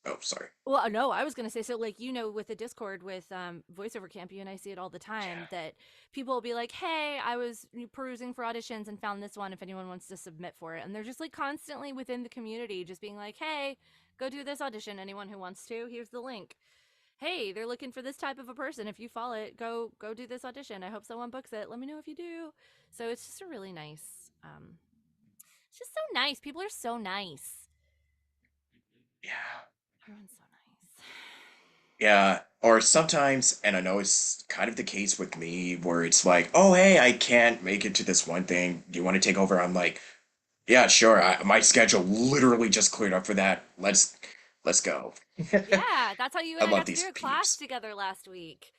oh, sorry.
well, no, I was gonna say so. Like, with the Discord with voiceover camp, you and I see it all the
Yeah.
time that people will be like, "Hey, I was perusing for auditions and found this one. If anyone wants to submit for it," and they're just like constantly within the community, just being like, "Hey, go do this audition. Anyone who wants to, here's the link. Hey, they're looking for this type of a person. If you follow it, go do this audition. I hope someone books it. Let me know if you do." So it's just a really nice. It's just so nice. People are so nice.
Yeah.
Everyone's so nice.
Yeah, or sometimes, and I know it's kind of the case with me, where it's like, oh, hey, I can't make it to this one thing. Do you want to take over? I'm like, yeah, sure. My schedule literally just cleared up for that. Let's go.
Yeah, that's how you
I
and I
love
got to
these
do a class
peeps.
together last week.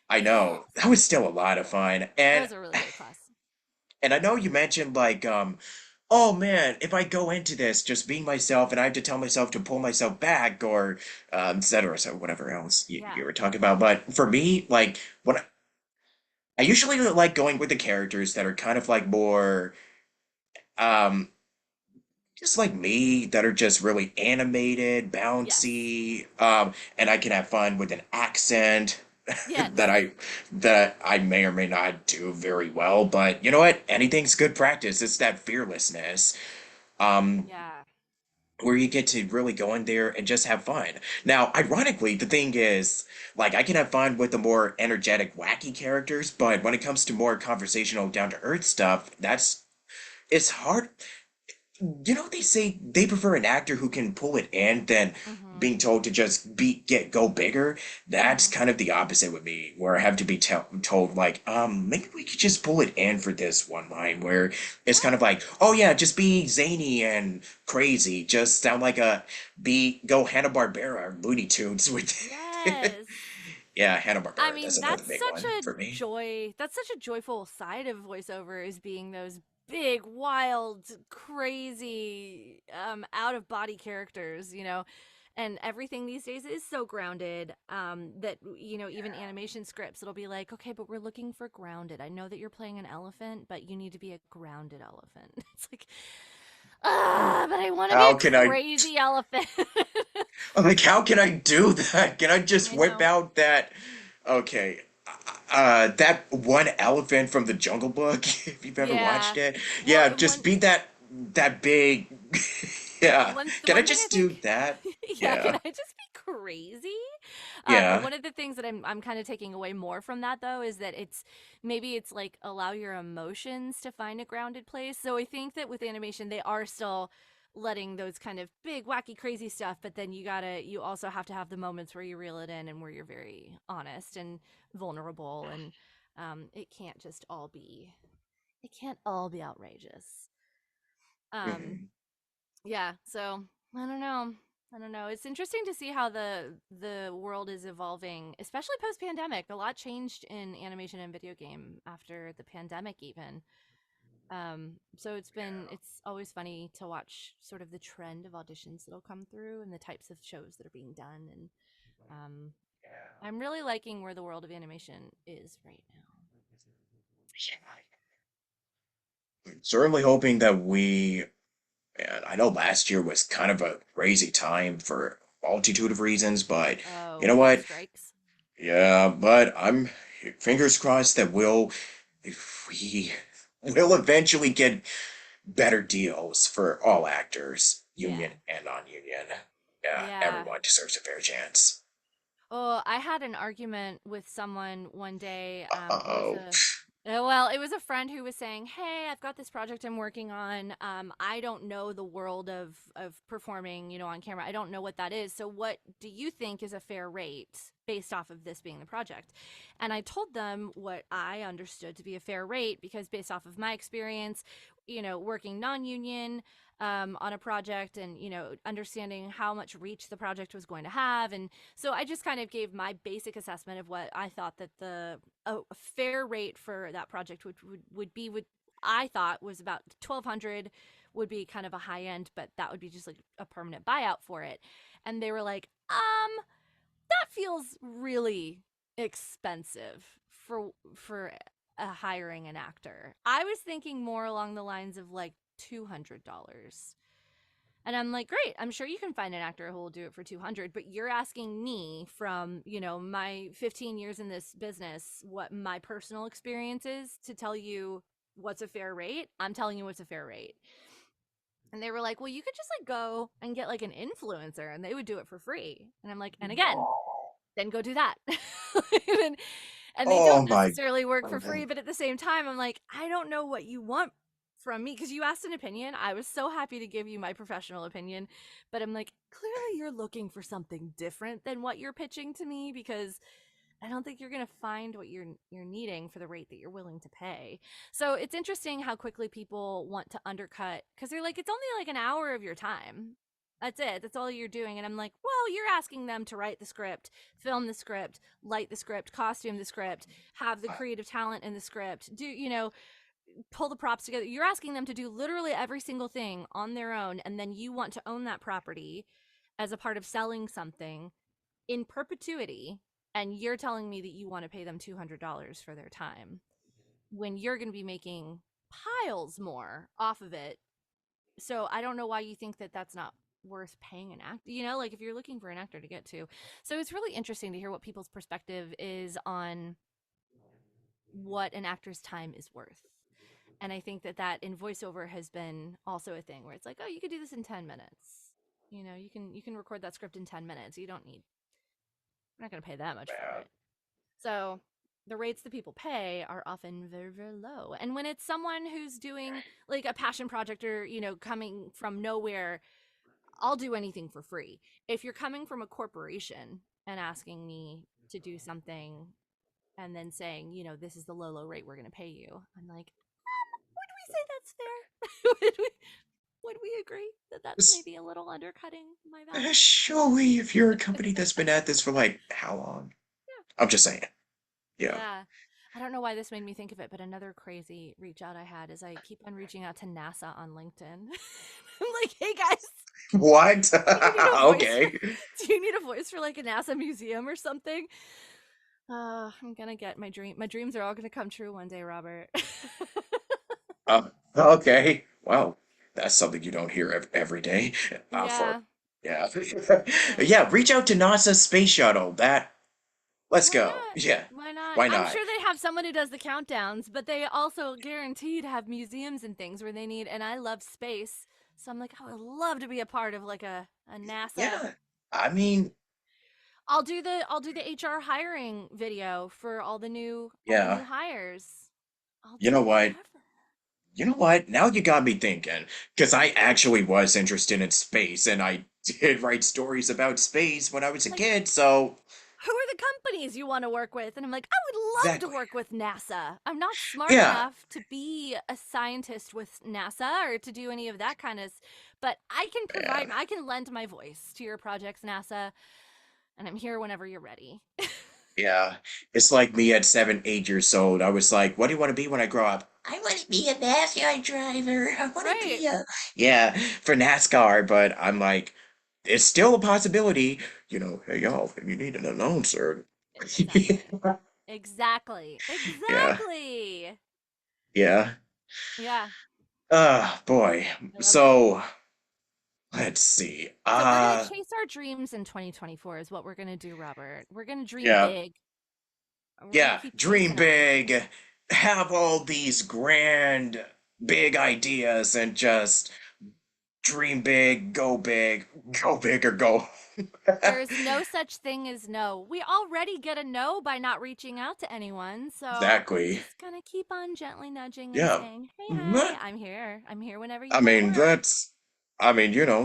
I know that was still a lot of fun,
It
and
was a really great class.
I know you mentioned like, oh man, if I go into this just being myself, and I have to tell myself to pull myself back, or et cetera, so whatever else
Yeah.
you were talking about. But for me, like when I usually like going with the characters that are kind of like more um just like me, that are just really animated,
Yes.
bouncy, and I can have fun with an accent that
Yes.
I may or may not do very well, but you know what? Anything's good practice. It's that fearlessness. Um
Yeah.
where you get to really go in there and just have fun. Now, ironically, the thing is, like, I can have fun with the more energetic, wacky characters, but when it comes to more conversational, down to earth stuff, it's hard. They say they prefer an actor who can pull it in than
Mhm.
being told to just go bigger. That's
Mhm.
kind of the opposite with me, where I have to be told like, maybe we could just pull it in for this one line, where it's kind
Yeah.
of like, oh yeah, just be zany and crazy, just sound like go Hanna-Barbera or Looney Tunes with.
Yes.
Yeah,
I
Hanna-Barbera, that's
mean,
another big one for me.
that's such a joyful side of voiceover is being those big, wild, crazy, out of body characters, and everything these days is so grounded, that even animation scripts, it'll be like, okay, but we're looking for grounded. I know that you're playing an elephant, but you need to be a grounded elephant. It's like, but I want to be
How
a
can I,
crazy elephant.
I'm like, how can I do that? Can I just
I
whip
know.
out that, okay, that one elephant from the Jungle Book, if you've ever watched
Yeah.
it?
Well,
Yeah,
and
just be that big. Yeah.
the
Can I
one thing I
just do
think,
that?
yeah, can
Yeah.
I just be crazy? And
Yeah.
one of the things that I'm kind of taking away more from that though is that it's like allow your emotions to find a grounded place. So I think that with animation they are still letting those kind of big wacky crazy stuff, but then you also have to have the moments where you reel it in and where you're very honest and vulnerable, and it can't all be outrageous. Um
Mhm.
yeah, so I don't know. I don't know. It's interesting to see how the world is evolving, especially post pandemic. A lot changed in animation and video game after the pandemic even. So it's always funny to watch sort of the trend of auditions that'll come through and the types of shows that are being done, and um I'm really liking where the world of animation is right now.
Certainly hoping that and I know last year was kind of a crazy time for a multitude of reasons, but
Oh,
you know
with all the
what?
strikes.
Yeah, but I'm fingers crossed that if we will eventually get better deals for all actors,
Yeah.
union and non-union. Yeah,
Yeah.
everyone deserves a fair chance.
Oh, I had an argument with someone one day.
Uh-oh.
It was a friend who was saying, "Hey, I've got this project I'm working on. I don't know the world of performing, on camera. I don't know what that is. So, what do you think is a fair rate based off of this being the project?" And I told them what I understood to be a fair rate because based off of my experience, working non-union, on a project, and understanding how much reach the project was going to have, and so I just kind of gave my basic assessment of what I thought that the a fair rate for that project would be. Would I thought was about 1,200 would be kind of a high end, but that would be just like a permanent buyout for it. And they were like, that feels really expensive for hiring an actor. I was thinking more along the lines of like $200. And I'm like, great, I'm sure you can find an actor who will do it for 200, but you're asking me from, my 15 years in this business, what my personal experience is to tell you what's a fair rate. I'm telling you what's a fair rate. And they were like, well, you could just like go and get like an influencer and they would do it for free. And I'm like, and again, then go do that. and, and they
Oh
don't
my
necessarily work for free,
goodness.
but at the same time, I'm like, I don't know what you want from me because you asked an opinion. I was so happy to give you my professional opinion, but I'm like, clearly you're looking for something different than what you're pitching to me because I don't think you're going to find what you're needing for the rate that you're willing to pay. So it's interesting how quickly people want to undercut because they're like, it's only like an hour of your time. That's it. That's all you're doing. And I'm like, well, you're asking them to write the script, film the script, light the script, costume the script, have the creative talent in the script, pull the props together. You're asking them to do literally every single thing on their own. And then you want to own that property as a part of selling something in perpetuity, and you're telling me that you want to pay them $200 for their time when you're going to be making piles more off of it. So I don't know why you think that that's not worth paying an actor, like if you're looking for an actor to get to. So it's really interesting to hear what people's perspective is on what an actor's time is worth. And I think that in voiceover has been also a thing where it's like, oh, you could do this in 10 minutes. You can record that script in 10 minutes. You don't need I'm not going to pay that much for
Man.
it. So the rates that people pay are often very, very low. And when it's someone who's doing like a passion project or, coming from nowhere, I'll do anything for free. If you're coming from a corporation and asking me to do something and then saying, this is the low, low rate we're going to pay you, I'm like, would we say that's fair? would we agree that that's
Just,
maybe a little undercutting my value?
surely if you're a company that's been at this for like how long? I'm just saying. Yeah.
Yeah. I don't know why this made me think of it, but another crazy reach out I had is I keep on reaching out to NASA on LinkedIn. I'm like, hey guys,
What?
do you need a voice for
Okay.
do you need a voice for like a NASA museum or something? I'm gonna get my dream. My dreams are all gonna come true one day, Robert.
Okay. Well, that's something you don't hear every day. For
Yeah,
yeah,
yeah.
yeah. Reach out to NASA's space shuttle. Let's
Why
go.
not?
Yeah.
Why not?
Why
I'm
not?
sure they have someone who does the countdowns, but they also guaranteed have museums and things where they need. And I love space, so I'm like, I would love to be a part of like a NASA.
Yeah. I mean,
I'll do the HR hiring video for all the
yeah.
new hires. I'll
You
do
know what?
whatever.
You know what? Now you got me thinking, because I actually was interested in space, and I did write stories about space when I was a
Like,
kid. So
who are the companies you want to work with? And I'm like, I would love to
exactly.
work with NASA. I'm not smart
Yeah.
enough to be a scientist with NASA or to do any of that kind of, but I can
Yeah.
I can lend my voice to your projects, NASA, and I'm here whenever you're ready.
Yeah, it's like me at 7, 8 years old. I was like, "What do you want to be when I grow up?" I want to be a NASCAR driver. I want to
Right.
be a yeah for NASCAR. But I'm like, it's still a possibility. Hey y'all, if you need an announcer.
Exactly. Exactly.
Yeah,
Exactly.
yeah.
Yeah.
Boy.
I love it.
So let's see.
So we're going to chase our dreams in 2024 is what we're going to do, Robert. We're going to dream
Yeah,
big and we're going to
yeah.
keep
Dream
chasing them.
big. Have all these grand, big ideas, and just dream big, go big or go.
There is no such thing as no. We already get a no by not reaching out to anyone. So I'm
Exactly.
just going to keep on gently nudging and
Yeah.
saying, hey,
Mhm.
hi, I'm here. I'm here whenever you
I
want to
mean,
work.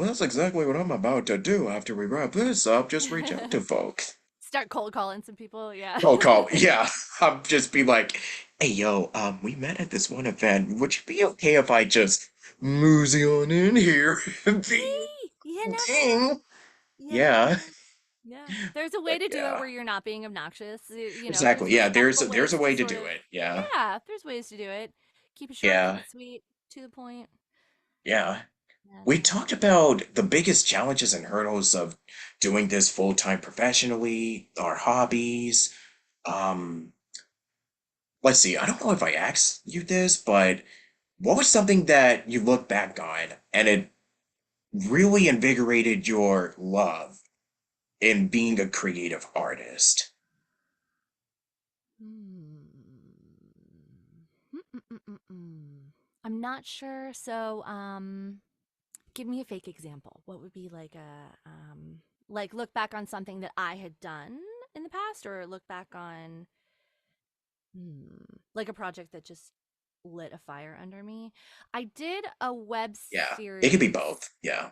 that's exactly what I'm about to do after we wrap this up. Just reach out to folks.
Start cold calling some people. Yeah.
Cold call. Yeah. I'll just be like, hey, yo, we met at this one event. Would you be okay if I just mosey on in here and be
Hey, you never know.
ding?
You never
Yeah.
know. Yeah. There's a way
But
to do it
yeah.
where you're not being obnoxious. There's
Exactly. Yeah,
respectful
there's a
ways to
way to
sort
do
of,
it. Yeah.
yeah, there's ways to do it. Keep it short, keep
Yeah.
it sweet, to the point.
Yeah.
And
We talked about the biggest challenges and hurdles of doing this full-time professionally, our hobbies. Um, let's see, I don't know if I asked you this, but what was something that you look back on and it really invigorated your love in being a creative artist?
hmm. Mm-mm-mm-mm-mm. I'm not sure. So, give me a fake example. What would be like look back on something that I had done in the past, or look back on like a project that just lit a fire under me. I did a web
Yeah, it could be
series.
both. Yeah.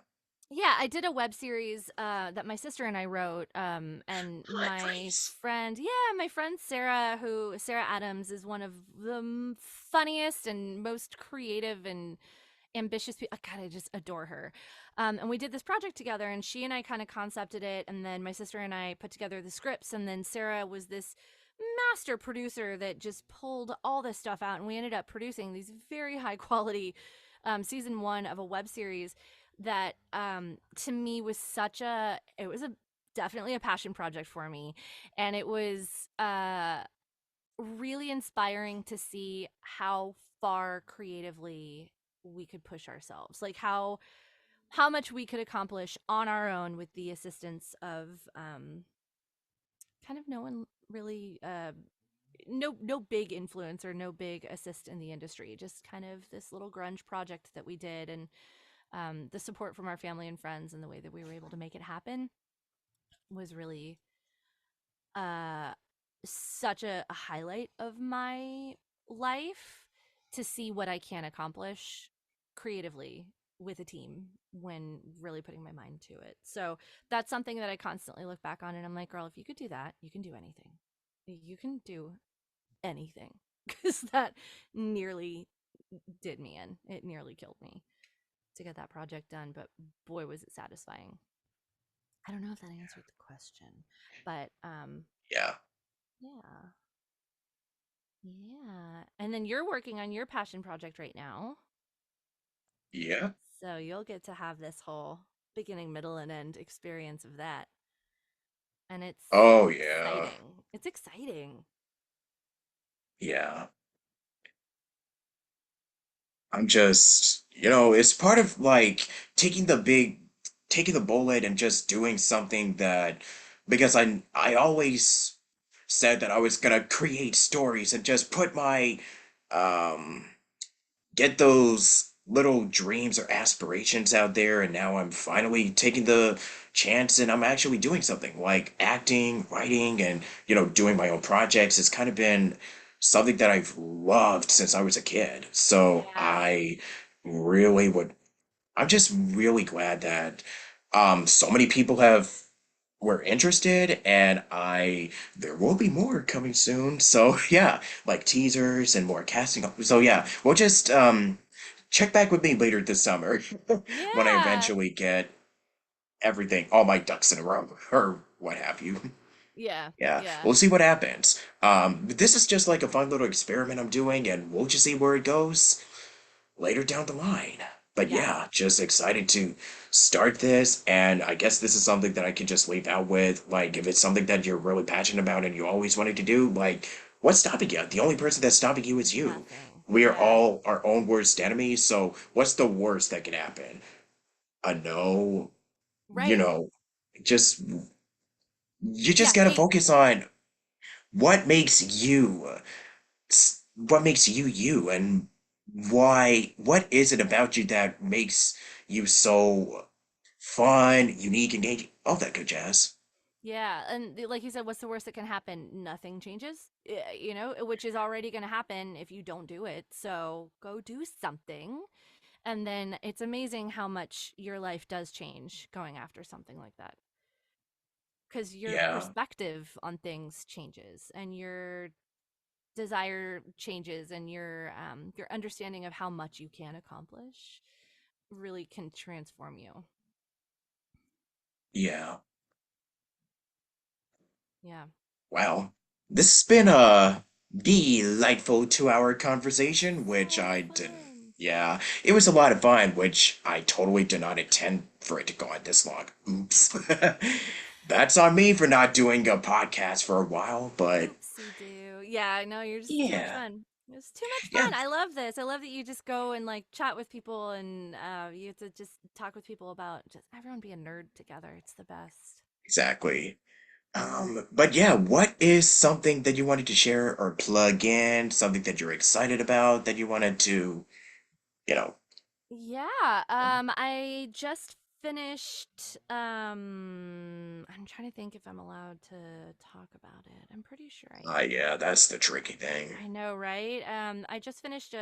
Yeah, I did a web series that my sister and I wrote. And
High
my
praise.
friend, yeah, my friend Sarah Adams, is one of the funniest and most creative and ambitious people. God, I just adore her. And we did this project together, and she and I kind of concepted it, and then my sister and I put together the scripts, and then Sarah was this master producer that just pulled all this stuff out, and we ended up producing these very high quality season one of a web series that to me was it was a definitely a passion project for me, and it was really inspiring to see how far creatively we could push ourselves, like how much we could accomplish on our own with the assistance of kind of no one really no big influence or no big assist in the industry, just kind of this little grunge project that we did, and the support from our family and friends and the way that we were able to make it happen was really uh such a highlight of my life, to see what I can accomplish creatively with a team when really putting my mind to it. So that's something that I constantly look back on, and I'm like, girl, if you could do that, you can do anything. You can do anything. Because that nearly did me in. It nearly killed me to get that project done, but boy, was it satisfying. I don't know if that answered the question, but
Yeah.
yeah. Yeah. And then you're working on your passion project right now.
Yeah.
So you'll get to have this whole beginning, middle, and end experience of that. And
Oh
it's
yeah.
exciting. It's exciting.
Yeah. I'm just, it's part of like taking the bullet and just doing something that, because I always said that I was gonna create stories and just put my, um, get those little dreams or aspirations out there, and now I'm finally taking the chance and I'm actually doing something like acting, writing, and doing my own projects. It's kind of been something that I've loved since I was a kid. So
Yeah.
I'm just really glad that so many people have were interested, and I there will be more coming soon. So yeah, like teasers and more casting. So yeah, we'll just check back with me later this summer when I
Yeah.
eventually get all my ducks in a row or what have you.
Yeah.
Yeah,
Yeah.
we'll see what happens. This is just like a fun little experiment I'm doing, and we'll just see where it goes later down the line. But
Yeah.
yeah, just excited to start this. And I guess this is something that I can just leave out with. Like, if it's something that you're really passionate about and you always wanted to do, like, what's stopping you? The only person that's stopping you is you.
Nothing.
We are
Yeah.
all our own worst enemies. So, what's the worst that can happen? A no, you
Right.
know, just, you
Yeah.
just gotta
Hate.
focus on what makes what makes you you, and what is it about you that makes you so fun, unique, engaging, all that good jazz.
Yeah, and like you said, what's the worst that can happen? Nothing changes, which is already going to happen if you don't do it. So go do something. And then it's amazing how much your life does change going after something like that. Because your
Yeah,
perspective on things changes and your desire changes and your understanding of how much you can accomplish really can transform you.
yeah.
Yeah.
Wow, this has been a delightful 2-hour conversation, which
So
I didn't.
fun.
Yeah, it was a lot of fun, which I totally did not intend for it to go on this long. Oops. That's on me for not doing a podcast for a while, but
Oopsie doo. Yeah, no, you're just too much
yeah,
fun. It's too much
yeah,
fun. I love this. I love that you just go and like chat with people and you get to just talk with people about just everyone be a nerd together. It's the best.
exactly. But yeah, what is something that you wanted to share or plug in, something that you're excited about that you wanted to, you know,
Yeah, I just finished I'm trying to think if I'm allowed to talk about it. I'm pretty sure I am.
yeah, that's the tricky thing.
I know, right? I just finished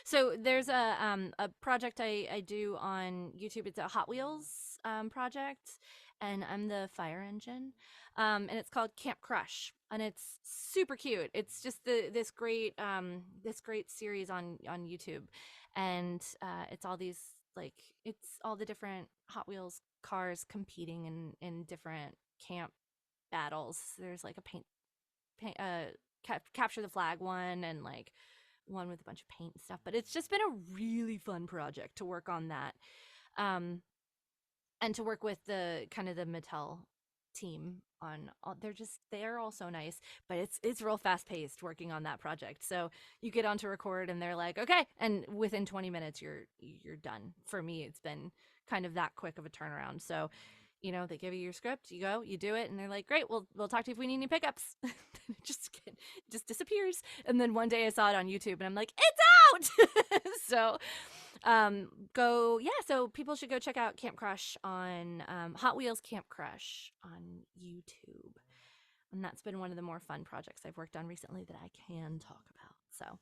so there's a project I do on YouTube. It's a Hot Wheels project, and I'm the fire engine. And it's called Camp Crush, and it's super cute. It's just this great series on YouTube, and it's all these like it's all the different Hot Wheels cars competing in different camp battles. There's like a capture the flag one and like one with a bunch of paint and stuff. But it's just been a really fun project to work on that, um, and to work with the kind of the Mattel team on all, they're all so nice, but it's real fast paced working on that project. So you get on to record and they're like okay, and within 20 minutes you're done. For me it's been kind of that quick of a turnaround. So they give you your script, you go, you do it, and they're like, "Great, we'll talk to you if we need any pickups." It just disappears. And then one day I saw it on YouTube, and I'm like, "It's out!" So, go, yeah. So people should go check out Camp Crush on Hot Wheels Camp Crush on YouTube, and that's been one of the more fun projects I've worked on recently that I can talk about. So,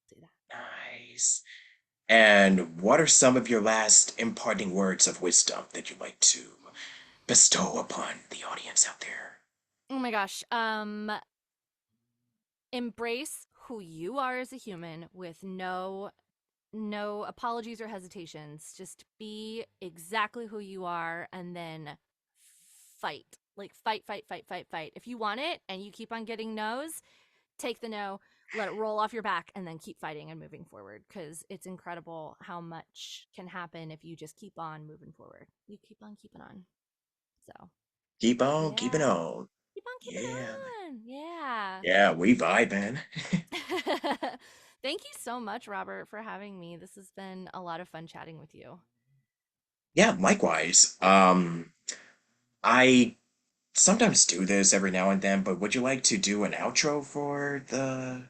do that.
Nice. And what are some of your last imparting words of wisdom that you'd like to bestow upon the audience out there?
Oh my gosh. Embrace who you are as a human with no apologies or hesitations. Just be exactly who you are and then fight. Like fight, fight, fight, fight, fight. If you want it and you keep on getting no's, take the no, let it roll off your back, and then keep fighting and moving forward because it's incredible how much can happen if you just keep on moving forward. You keep on keeping on. So,
Keep on keeping
yeah,
on.
keep on
Yeah,
keeping on. Yeah.
yeah, we vibing.
Thank you so much, Robert, for having me. This has been a lot of fun chatting with you.
Yeah, likewise. I sometimes do this every now and then, but would you like to do an outro for the?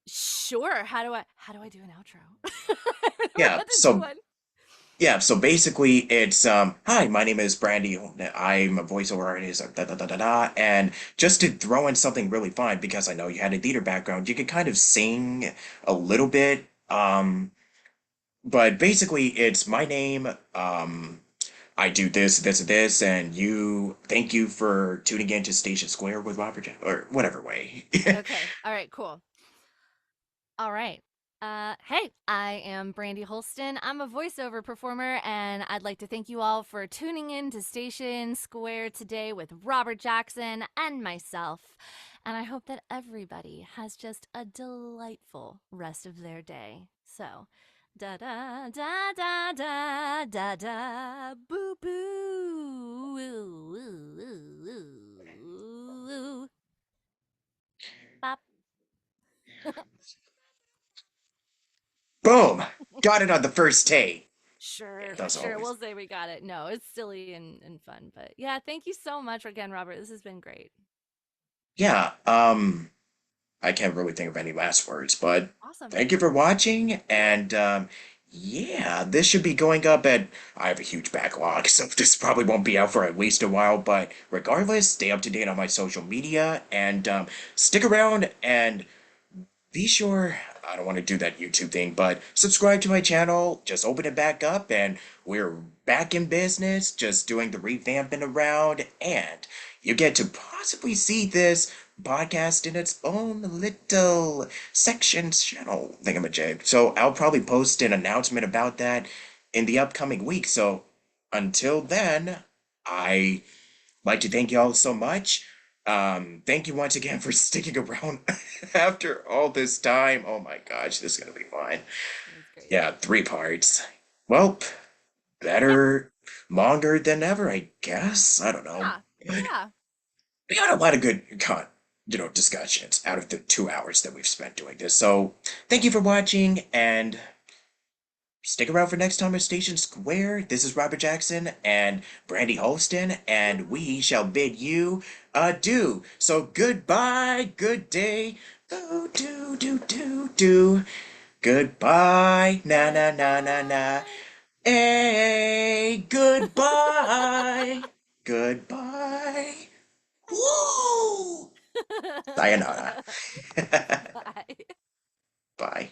Sure. How do I do an outro? I've never
Yeah,
had to do
so
one.
yeah, so basically it's hi, my name is Brandi. I'm a voiceover artist, da da da da da. And just to throw in something really fun, because I know you had a theater background, you could kind of sing a little bit. But basically it's my name. I do this, this, and this, and you thank you for tuning in to Station Square with Robert or whatever way.
Okay. All right, cool. All right. Hey, I am Brandi Hollsten. I'm a voiceover performer, and I'd like to thank you all for tuning in to Station Square today with Robert Jackson and myself. And I hope that everybody has just a delightful rest of their day. So, da da da da da da da boo boo. Bop.
Boom! Got it on the first take. Yeah,
Sure,
that's
sure.
always.
We'll say we got it. No, it's silly and fun. But yeah, thank you so much again, Robert. This has been great.
Yeah, I can't really think of any last words, but
Awesome.
thank you for watching, and yeah, this should be going up at. I have a huge backlog, so this probably won't be out for at least a while, but regardless, stay up to date on my social media, and stick around and be sure, I don't want to do that YouTube thing, but subscribe to my channel. Just open it back up, and we're back in business, just doing the revamping around, and you get to possibly see this podcast in its own little section channel thingamajig. So I'll probably post an announcement about that in the upcoming week. So until then, I like to thank you all so much. Thank you once again for sticking around after all this time. Oh my gosh, this is gonna be fun.
It was great.
Yeah, 3 parts. Well,
Yeah,
better longer than ever, I guess. I don't know.
yeah, yeah.
We got a lot of good discussions out of the 2 hours that we've spent doing this. So thank you for watching, and stick around for next time at Station Square. This is Robert Jackson and Brandi Hollsten, and we shall bid you adieu. So goodbye, good day, do. Goodbye, na na na na na.
Goodbye.
Hey, goodbye, goodbye. Woo! Sayonara.
Bye.
Bye.